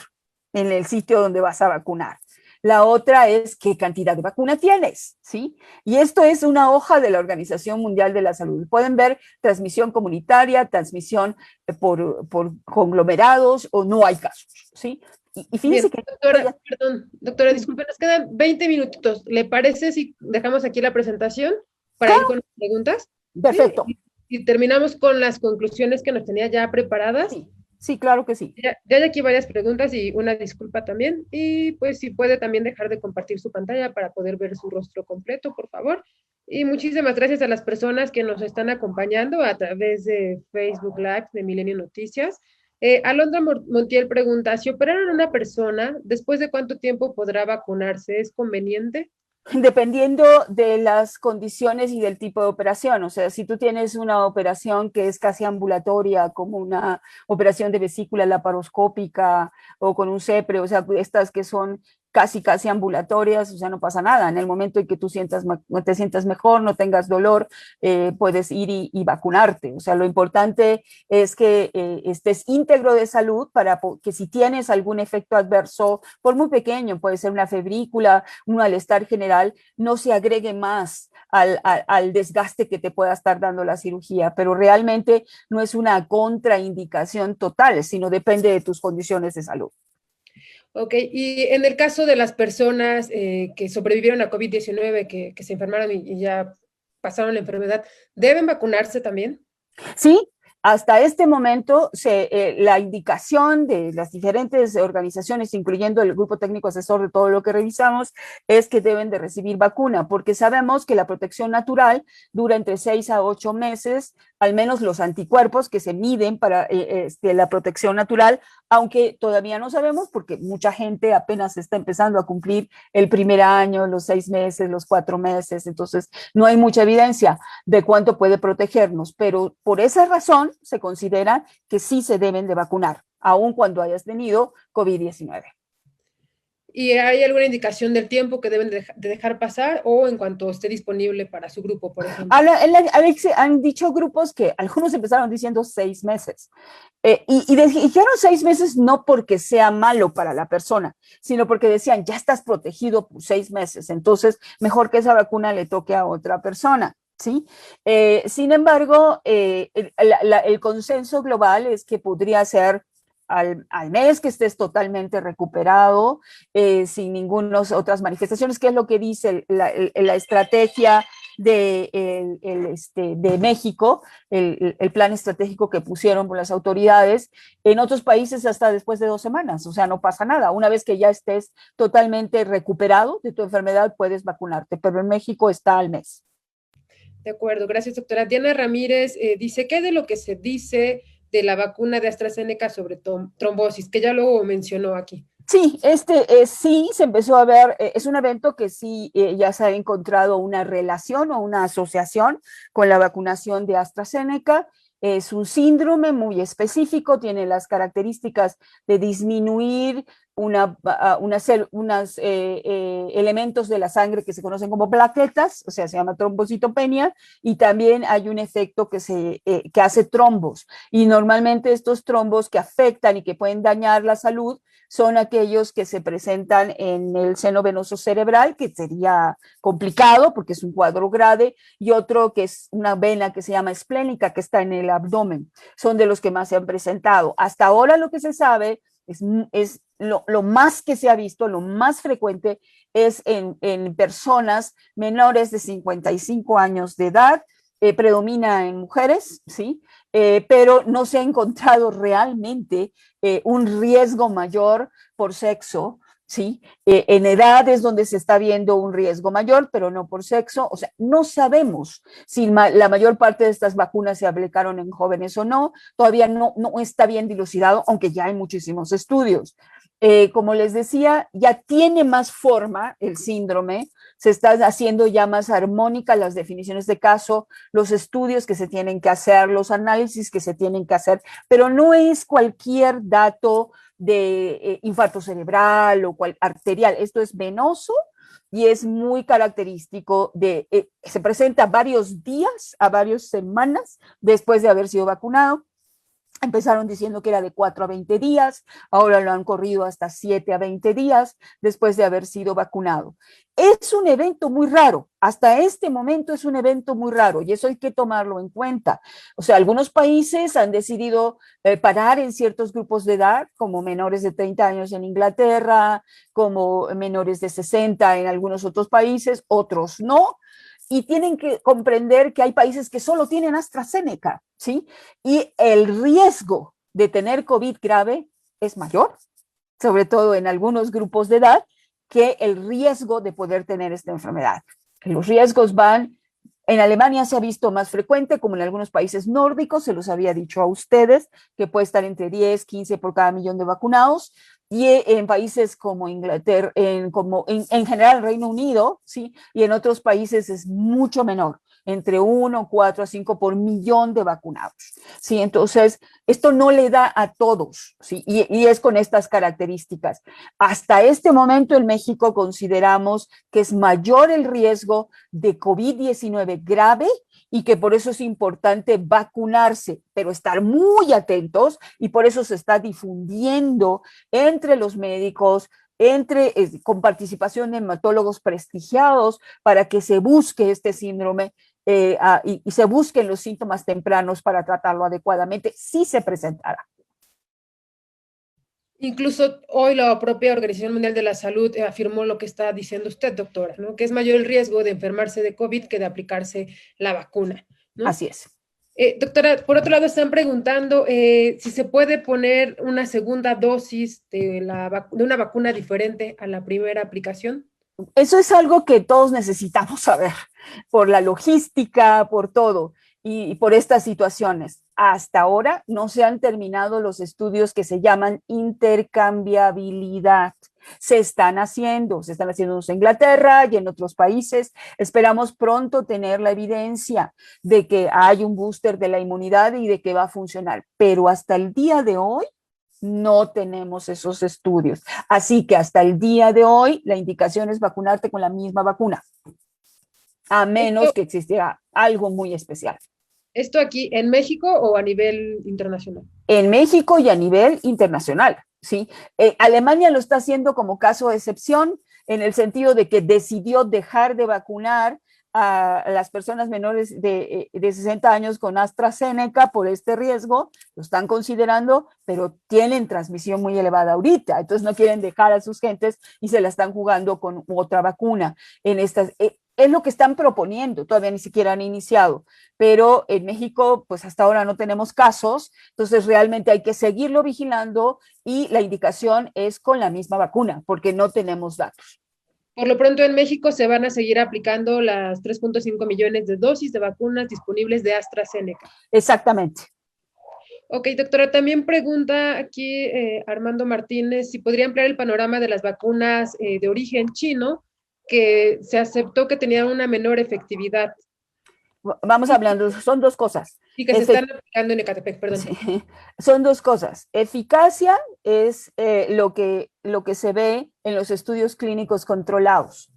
en el sitio donde vas a vacunar. La otra es qué cantidad de vacuna tienes, ¿sí? Y esto es una hoja de la Organización Mundial de la Salud. Pueden ver transmisión comunitaria, transmisión por conglomerados, o no hay casos, ¿sí? Y Bien, fíjense que doctora, perdón, doctora, disculpe, nos quedan 20 minutitos. ¿Le parece si dejamos aquí la presentación para ir claro, con las preguntas? Sí, perfecto. y terminamos con las conclusiones que nos tenía ya preparadas. Sí, sí, claro que sí. Ya hay aquí varias preguntas y una disculpa también. Y pues si puede también dejar de compartir su pantalla para poder ver su rostro completo, por favor. Y muchísimas gracias a las personas que nos están acompañando a través de Facebook Live de Milenio Noticias. Alondra Montiel pregunta, si operaron a una persona, ¿después de cuánto tiempo podrá vacunarse? ¿Es conveniente? Dependiendo de las condiciones y del tipo de operación. O sea, si tú tienes una operación que es casi ambulatoria, como una operación de vesícula laparoscópica o con un CEPRE, o sea, estas que son casi ambulatorias, o sea, no pasa nada. En el momento en que tú te sientas mejor, no tengas dolor, puedes ir y vacunarte. O sea, lo importante es que estés íntegro de salud para que si tienes algún efecto adverso, por muy pequeño, puede ser una febrícula, un malestar general, no se agregue más al desgaste que te pueda estar dando la cirugía, pero realmente no es una contraindicación total, sino depende de tus condiciones de salud. Ok, y en el caso de las personas que sobrevivieron a COVID-19, que se enfermaron y ya pasaron la enfermedad, ¿deben vacunarse también? Sí, hasta este momento la indicación de las diferentes organizaciones, incluyendo el grupo técnico asesor de todo lo que revisamos, es que deben de recibir vacuna, porque sabemos que la protección natural dura entre 6 a 8 meses, al menos los anticuerpos que se miden para la protección natural, aunque todavía no sabemos porque mucha gente apenas está empezando a cumplir el primer año, los 6 meses, los 4 meses, entonces no hay mucha evidencia de cuánto puede protegernos, pero por esa razón se considera que sí se deben de vacunar, aun cuando hayas tenido COVID-19. ¿Y hay alguna indicación del tiempo que deben de dejar pasar o en cuanto esté disponible para su grupo, por ejemplo? Han dicho grupos que algunos empezaron diciendo 6 meses. Y dijeron 6 meses no porque sea malo para la persona, sino porque decían, ya estás protegido por 6 meses, entonces mejor que esa vacuna le toque a otra persona. ¿Sí? Sin embargo, el consenso global es que podría ser al mes que estés totalmente recuperado, sin ninguna otras manifestaciones, que es lo que dice la estrategia de México, el plan estratégico que pusieron por las autoridades. En otros países hasta después de 2 semanas, o sea, no pasa nada. Una vez que ya estés totalmente recuperado de tu enfermedad, puedes vacunarte, pero en México está al mes. De acuerdo, gracias, doctora. Diana Ramírez dice, ¿qué de lo que se dice de la vacuna de AstraZeneca sobre trombosis? Que ya lo mencionó aquí. Sí, sí se empezó a ver, es un evento que sí ya se ha encontrado una relación o una asociación con la vacunación de AstraZeneca. Es un síndrome muy específico, tiene las características de disminuir unos elementos de la sangre que se conocen como plaquetas, o sea, se llama trombocitopenia, y también hay un efecto que hace trombos. Y normalmente estos trombos que afectan y que pueden dañar la salud son aquellos que se presentan en el seno venoso cerebral, que sería complicado porque es un cuadro grave, y otro que es una vena que se llama esplénica, que está en el abdomen. Son de los que más se han presentado. Hasta ahora lo que se sabe es lo más que se ha visto, lo más frecuente es en personas menores de 55 años de edad, predomina en mujeres, ¿sí? Pero no se ha encontrado realmente un riesgo mayor por sexo, ¿sí? En edad es donde se está viendo un riesgo mayor, pero no por sexo. O sea, no sabemos si la mayor parte de estas vacunas se aplicaron en jóvenes o no. Todavía no está bien dilucidado, aunque ya hay muchísimos estudios. Como les decía, ya tiene más forma el síndrome, se están haciendo ya más armónicas las definiciones de caso, los estudios que se tienen que hacer, los análisis que se tienen que hacer, pero no es cualquier dato de infarto cerebral o arterial, esto es venoso y es muy característico se presenta varios días a varias semanas después de haber sido vacunado. Empezaron diciendo que era de 4 a 20 días, ahora lo han corrido hasta 7 a 20 días después de haber sido vacunado. Es un evento muy raro, hasta este momento es un evento muy raro y eso hay que tomarlo en cuenta. O sea, algunos países han decidido parar en ciertos grupos de edad, como menores de 30 años en Inglaterra, como menores de 60 en algunos otros países, otros no. Y tienen que comprender que hay países que solo tienen AstraZeneca, ¿sí? Y el riesgo de tener COVID grave es mayor, sobre todo en algunos grupos de edad, que el riesgo de poder tener esta enfermedad. Los riesgos van, en Alemania se ha visto más frecuente, como en algunos países nórdicos, se los había dicho a ustedes, que puede estar entre 10, 15 por cada millón de vacunados, y en países como Inglaterra, en general Reino Unido, ¿sí? Y en otros países es mucho menor, entre 1, 4 a 5 por millón de vacunados, ¿sí? Entonces, esto no le da a todos, ¿sí? Y es con estas características. Hasta este momento en México consideramos que es mayor el riesgo de COVID-19 grave y que por eso es importante vacunarse, pero estar muy atentos y por eso se está difundiendo entre los médicos, con participación de hematólogos prestigiados para que se busque este síndrome y se busquen los síntomas tempranos para tratarlo adecuadamente si se presentara. Incluso hoy la propia Organización Mundial de la Salud afirmó lo que está diciendo usted, doctora, ¿no? Que es mayor el riesgo de enfermarse de COVID que de aplicarse la vacuna, ¿no? Así es. Doctora, por otro lado están preguntando si se puede poner una segunda dosis de una vacuna diferente a la primera aplicación. Eso es algo que todos necesitamos saber, por la logística, por todo, y por estas situaciones. Hasta ahora no se han terminado los estudios que se llaman intercambiabilidad. Se están haciendo en Inglaterra y en otros países. Esperamos pronto tener la evidencia de que hay un booster de la inmunidad y de que va a funcionar. Pero hasta el día de hoy, no tenemos esos estudios. Así que hasta el día de hoy, la indicación es vacunarte con la misma vacuna, a menos que existiera algo muy especial. ¿Esto aquí en México o a nivel internacional? En México y a nivel internacional, ¿sí? Alemania lo está haciendo como caso de excepción, en el sentido de que decidió dejar de vacunar a las personas menores de 60 años con AstraZeneca por este riesgo, lo están considerando, pero tienen transmisión muy elevada ahorita, entonces no quieren dejar a sus gentes y se la están jugando con otra vacuna. Es lo que están proponiendo, todavía ni siquiera han iniciado, pero en México, pues hasta ahora no tenemos casos, entonces realmente hay que seguirlo vigilando y la indicación es con la misma vacuna, porque no tenemos datos. Por lo pronto en México se van a seguir aplicando las 3.5 millones de dosis de vacunas disponibles de AstraZeneca. Exactamente. Ok, doctora, también pregunta aquí Armando Martínez si podría ampliar el panorama de las vacunas de origen chino que se aceptó que tenían una menor efectividad. Vamos hablando, son dos cosas. Y que se están aplicando en Ecatepec, perdón. Sí, son dos cosas. Eficacia es lo que se ve en los estudios clínicos controlados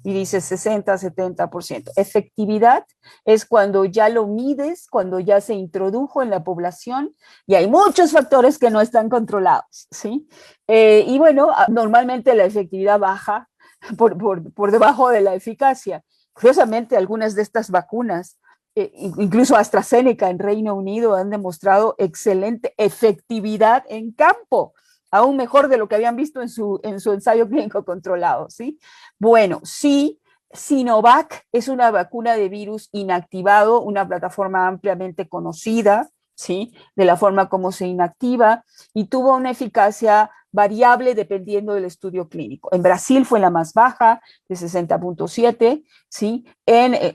y dice 60-70%. Efectividad es cuando ya lo mides, cuando ya se introdujo en la población y hay muchos factores que no están controlados, ¿sí? Y bueno, normalmente la efectividad baja por debajo de la eficacia. Curiosamente, algunas de estas vacunas, incluso AstraZeneca en Reino Unido, han demostrado excelente efectividad en campo, aún mejor de lo que habían visto en su ensayo clínico controlado, ¿sí? Bueno, sí, Sinovac es una vacuna de virus inactivado, una plataforma ampliamente conocida, ¿sí? De la forma como se inactiva y tuvo una eficacia variable dependiendo del estudio clínico. En Brasil fue la más baja, de 60.7, ¿sí?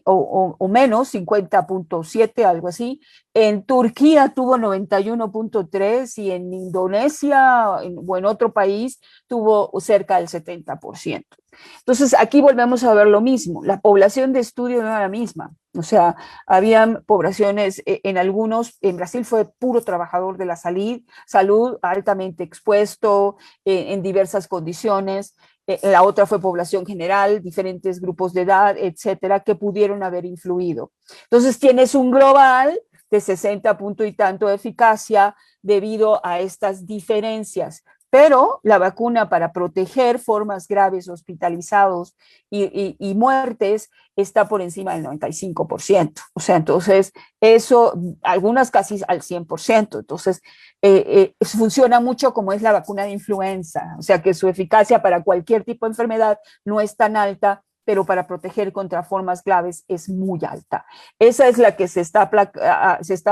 O menos, 50.7, algo así. En Turquía tuvo 91.3 y en Indonesia o en otro país tuvo cerca del 70%. Entonces, aquí volvemos a ver lo mismo. La población de estudio no era la misma. O sea, habían poblaciones, en Brasil fue puro trabajador de la salud altamente expuesto en diversas condiciones. La otra fue población general, diferentes grupos de edad, etcétera, que pudieron haber influido. Entonces, tienes un global de 60 punto y tanto de eficacia debido a estas diferencias. Pero la vacuna para proteger formas graves, hospitalizados y muertes está por encima del 95%. O sea, entonces, eso, algunas casi al 100%. Entonces, funciona mucho como es la vacuna de influenza. O sea, que su eficacia para cualquier tipo de enfermedad no es tan alta, pero para proteger contra formas graves es muy alta. Esa es la que se está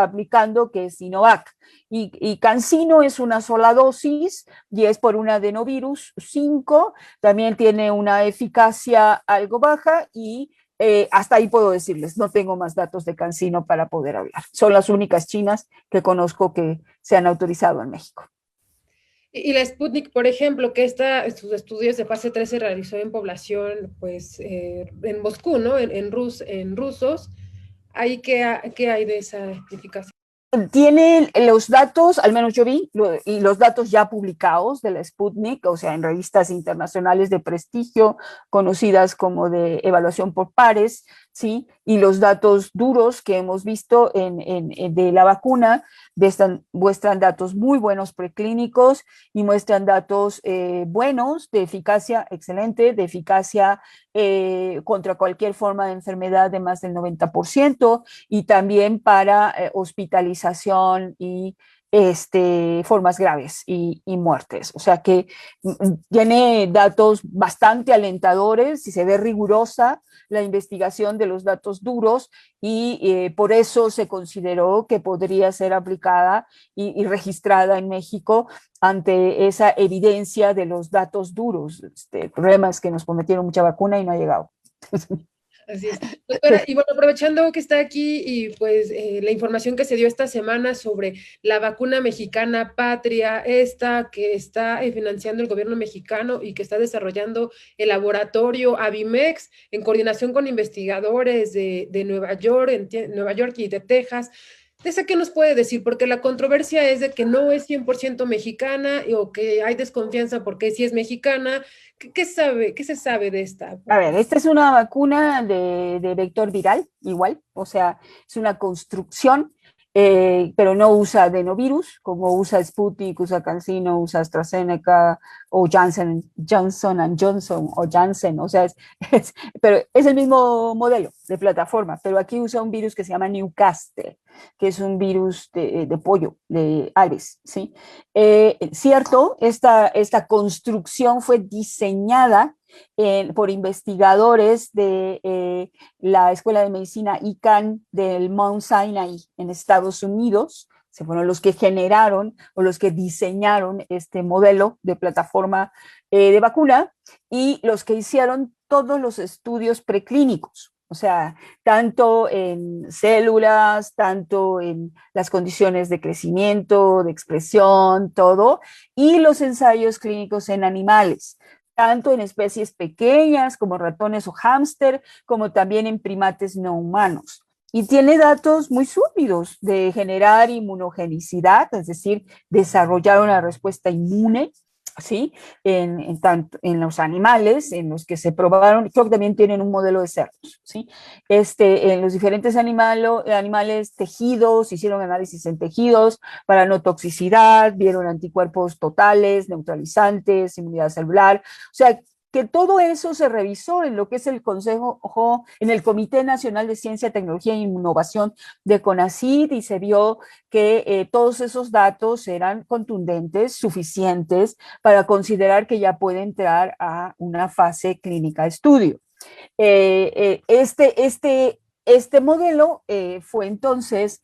aplicando, que es Sinovac. Y CanSino es una sola dosis y es por un adenovirus 5, también tiene una eficacia algo baja y hasta ahí puedo decirles, no tengo más datos de CanSino para poder hablar. Son las únicas chinas que conozco que se han autorizado en México. Y la Sputnik, por ejemplo, que sus estudios de fase 3 se realizó en población, pues, en Moscú, ¿no? En rusos. ¿Ahí qué hay de esa eficacia? Tiene los datos, al menos yo vi, y los datos ya publicados de la Sputnik, o sea, en revistas internacionales de prestigio, conocidas como de evaluación por pares, ¿sí? Y los datos duros que hemos visto de la vacuna muestran datos muy buenos preclínicos y muestran datos buenos de eficacia excelente, de eficacia contra cualquier forma de enfermedad de más del 90% y también para hospitalización y formas graves y muertes. O sea que tiene datos bastante alentadores y se ve rigurosa la investigación de los datos duros y por eso se consideró que podría ser aplicada y registrada en México ante esa evidencia de los datos duros. El problema es que nos prometieron mucha vacuna y no ha llegado. Así es. Doctora, y bueno, aprovechando que está aquí y pues la información que se dio esta semana sobre la vacuna mexicana Patria, esta que está financiando el gobierno mexicano y que está desarrollando el laboratorio Avimex en coordinación con investigadores de Nueva York y de Texas. ¿De esa qué nos puede decir? Porque la controversia es de que no es 100% mexicana o que hay desconfianza porque sí es mexicana. ¿Qué se sabe de esta? A ver, esta es una vacuna de vector viral, igual, o sea, es una construcción, pero no usa adenovirus, como usa Sputnik, usa CanSino, usa AstraZeneca o Johnson Johnson o Janssen, o sea, pero es el mismo modelo de plataforma, pero aquí usa un virus que se llama Newcastle, que es un virus de pollo, de aves, ¿sí? Cierto, esta construcción fue diseñada por investigadores de la Escuela de Medicina ICANN del Mount Sinai en Estados Unidos. Se fueron los que generaron o los que diseñaron este modelo de plataforma de vacuna y los que hicieron todos los estudios preclínicos. O sea, tanto en células, tanto en las condiciones de crecimiento, de expresión, todo, y los ensayos clínicos en animales, tanto en especies pequeñas como ratones o hámster, como también en primates no humanos. Y tiene datos muy sólidos de generar inmunogenicidad, es decir, desarrollar una respuesta inmune, ¿sí? En los animales en los que se probaron, creo que también tienen un modelo de cerdos, ¿sí? En los diferentes animales tejidos, hicieron análisis en tejidos para no toxicidad, vieron anticuerpos totales, neutralizantes, inmunidad celular, o sea, que todo eso se revisó en lo que es el Consejo, en el Comité Nacional de Ciencia, Tecnología e Innovación de CONACYT, y se vio que todos esos datos eran contundentes, suficientes para considerar que ya puede entrar a una fase clínica de estudio. Este modelo fue entonces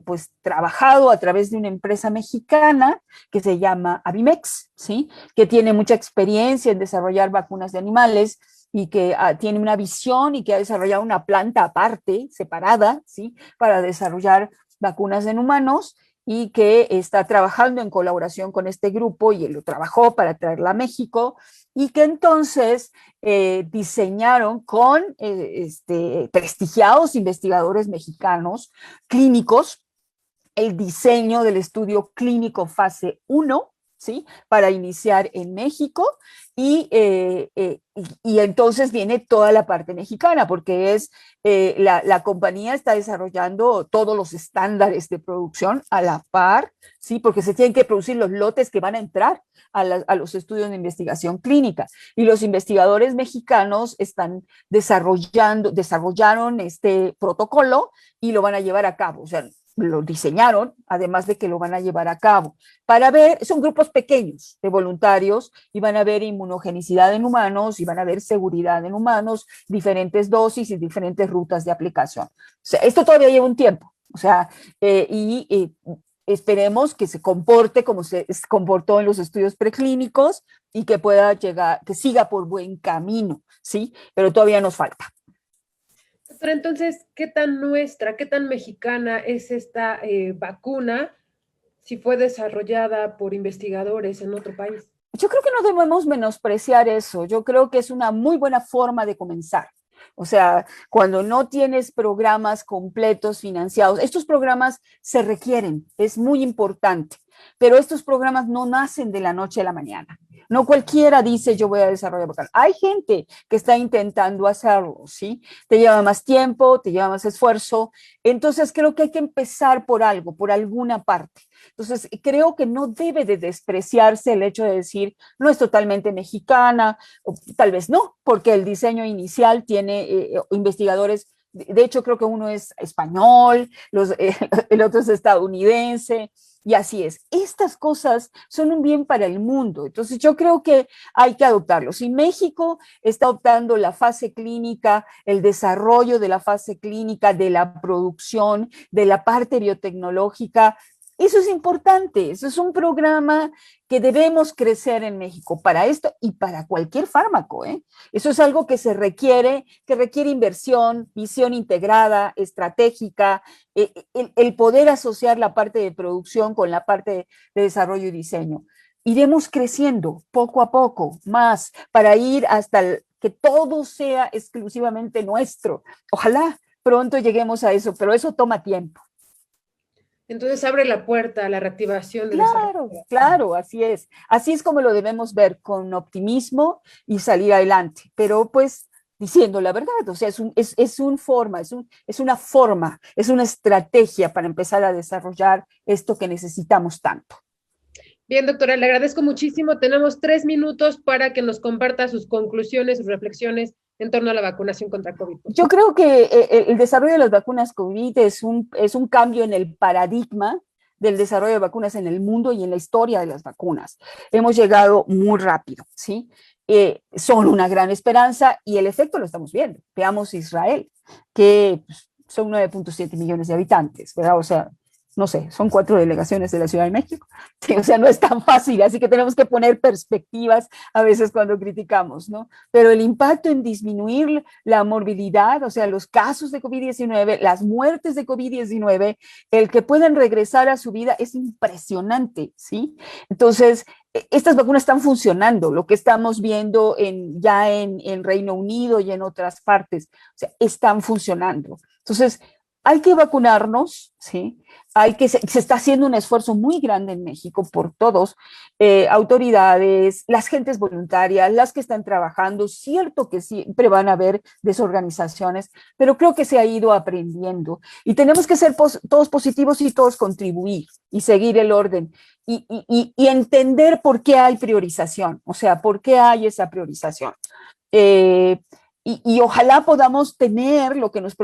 pues trabajado a través de una empresa mexicana que se llama Avimex, ¿sí? Que tiene mucha experiencia en desarrollar vacunas de animales y que tiene una visión y que ha desarrollado una planta aparte, separada, ¿sí? Para desarrollar vacunas en humanos y que está trabajando en colaboración con este grupo y él lo trabajó para traerla a México y que entonces diseñaron con prestigiados investigadores mexicanos clínicos el diseño del estudio clínico fase 1 ¿sí? Para iniciar en México y entonces viene toda la parte mexicana, porque la compañía está desarrollando todos los estándares de producción a la par, ¿sí? Porque se tienen que producir los lotes que van a entrar a los estudios de investigación clínica. Y los investigadores mexicanos están desarrollaron este protocolo y lo van a llevar a cabo. O sea, lo diseñaron, además de que lo van a llevar a cabo, para ver, son grupos pequeños de voluntarios y van a ver inmunogenicidad en humanos y van a ver seguridad en humanos, diferentes dosis y diferentes rutas de aplicación. O sea, esto todavía lleva un tiempo, o sea, esperemos que se comporte como se comportó en los estudios preclínicos y que pueda llegar, que siga por buen camino, ¿sí? Pero todavía nos falta. Pero entonces, ¿qué tan nuestra, qué tan mexicana es esta vacuna si fue desarrollada por investigadores en otro país? Yo creo que no debemos menospreciar eso. Yo creo que es una muy buena forma de comenzar. O sea, cuando no tienes programas completos financiados, estos programas se requieren, es muy importante, pero estos programas no nacen de la noche a la mañana. No cualquiera dice yo voy a desarrollar vocal. Hay gente que está intentando hacerlo, ¿sí? Te lleva más tiempo, te lleva más esfuerzo. Entonces creo que hay que empezar por algo, por alguna parte. Entonces creo que no debe de despreciarse el hecho de decir no es totalmente mexicana, o tal vez no, porque el diseño inicial tiene investigadores. De hecho, creo que uno es español, el otro es estadounidense, y así es. Estas cosas son un bien para el mundo. Entonces, yo creo que hay que adoptarlo. Si México está adoptando la fase clínica, el desarrollo de la fase clínica, de la producción, de la parte biotecnológica, eso es importante. Eso es un programa que debemos crecer en México para esto y para cualquier fármaco, ¿eh? Eso es algo que requiere inversión, visión integrada, estratégica, el poder asociar la parte de producción con la parte de desarrollo y diseño. Iremos creciendo poco a poco más para ir hasta que todo sea exclusivamente nuestro. Ojalá pronto lleguemos a eso, pero eso toma tiempo. Entonces abre la puerta a la reactivación del Claro, desarrollo. claro, así es. Así es como lo debemos ver, con optimismo y salir adelante. Pero pues diciendo la verdad, o sea, es una forma, es una estrategia para empezar a desarrollar esto que necesitamos tanto. Bien, doctora, le agradezco muchísimo. Tenemos 3 minutos para que nos comparta sus conclusiones, sus reflexiones en torno a la vacunación contra COVID. Yo creo que el desarrollo de las vacunas COVID es un cambio en el paradigma del desarrollo de vacunas en el mundo y en la historia de las vacunas. Hemos llegado muy rápido, ¿sí? Son una gran esperanza y el efecto lo estamos viendo. Veamos Israel, que son 9.7 millones de habitantes, ¿verdad? O sea, no sé, son 4 delegaciones de la Ciudad de México. Sí, o sea, no es tan fácil, así que tenemos que poner perspectivas a veces cuando criticamos, ¿no? Pero el impacto en disminuir la morbilidad, o sea, los casos de COVID-19, las muertes de COVID-19, el que puedan regresar a su vida es impresionante, ¿sí? Entonces, estas vacunas están funcionando, lo que estamos viendo ya en Reino Unido y en otras partes, o sea, están funcionando. Entonces, hay que vacunarnos, ¿sí? Se está haciendo un esfuerzo muy grande en México por todos, autoridades, las gentes voluntarias, las que están trabajando. Cierto que siempre van a haber desorganizaciones, pero creo que se ha ido aprendiendo y tenemos que ser todos positivos y todos contribuir y seguir el orden y entender por qué hay priorización, o sea, por qué hay esa priorización. Y ojalá podamos tener lo que nos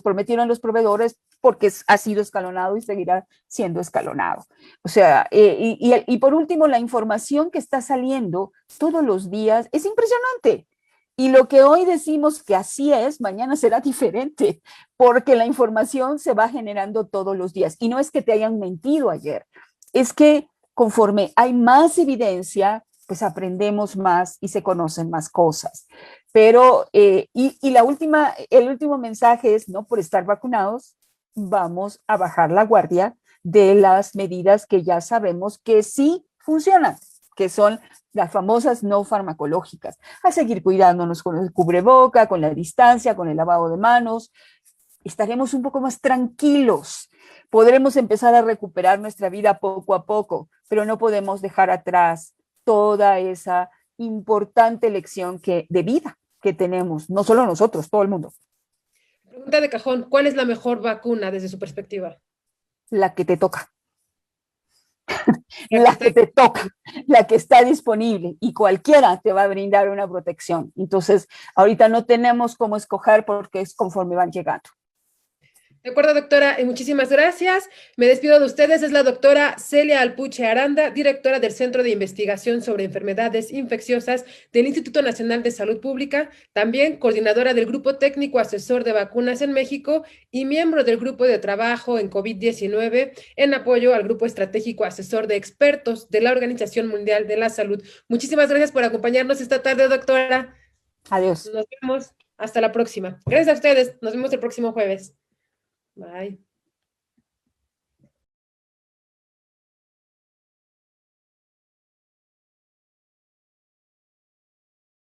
prometieron los proveedores, porque ha sido escalonado y seguirá siendo escalonado. O sea, y por último, la información que está saliendo todos los días es impresionante. Y lo que hoy decimos que así es, mañana será diferente, porque la información se va generando todos los días. Y no es que te hayan mentido ayer, es que conforme hay más evidencia, pues aprendemos más y se conocen más cosas. Pero, el último mensaje es, no por estar vacunados, vamos a bajar la guardia de las medidas que ya sabemos que sí funcionan, que son las famosas no farmacológicas. A seguir cuidándonos con el cubreboca, con la distancia, con el lavado de manos, estaremos un poco más tranquilos, podremos empezar a recuperar nuestra vida poco a poco, pero no podemos dejar atrás toda esa importante lección de vida que tenemos, no solo nosotros, todo el mundo. Pregunta de cajón, ¿cuál es la mejor vacuna desde su perspectiva? La que te toca. La que te toca, la que está disponible, y cualquiera te va a brindar una protección. Entonces, ahorita no tenemos cómo escoger porque es conforme van llegando. De acuerdo, doctora, muchísimas gracias. Me despido de ustedes. Es la doctora Celia Alpuche Aranda, directora del Centro de Investigación sobre Enfermedades Infecciosas del Instituto Nacional de Salud Pública, también coordinadora del Grupo Técnico Asesor de Vacunas en México y miembro del Grupo de Trabajo en COVID-19 en apoyo al Grupo Estratégico Asesor de Expertos de la Organización Mundial de la Salud. Muchísimas gracias por acompañarnos esta tarde, doctora. Adiós. Nos vemos. Hasta la próxima. Gracias a ustedes. Nos vemos el próximo jueves. Bye.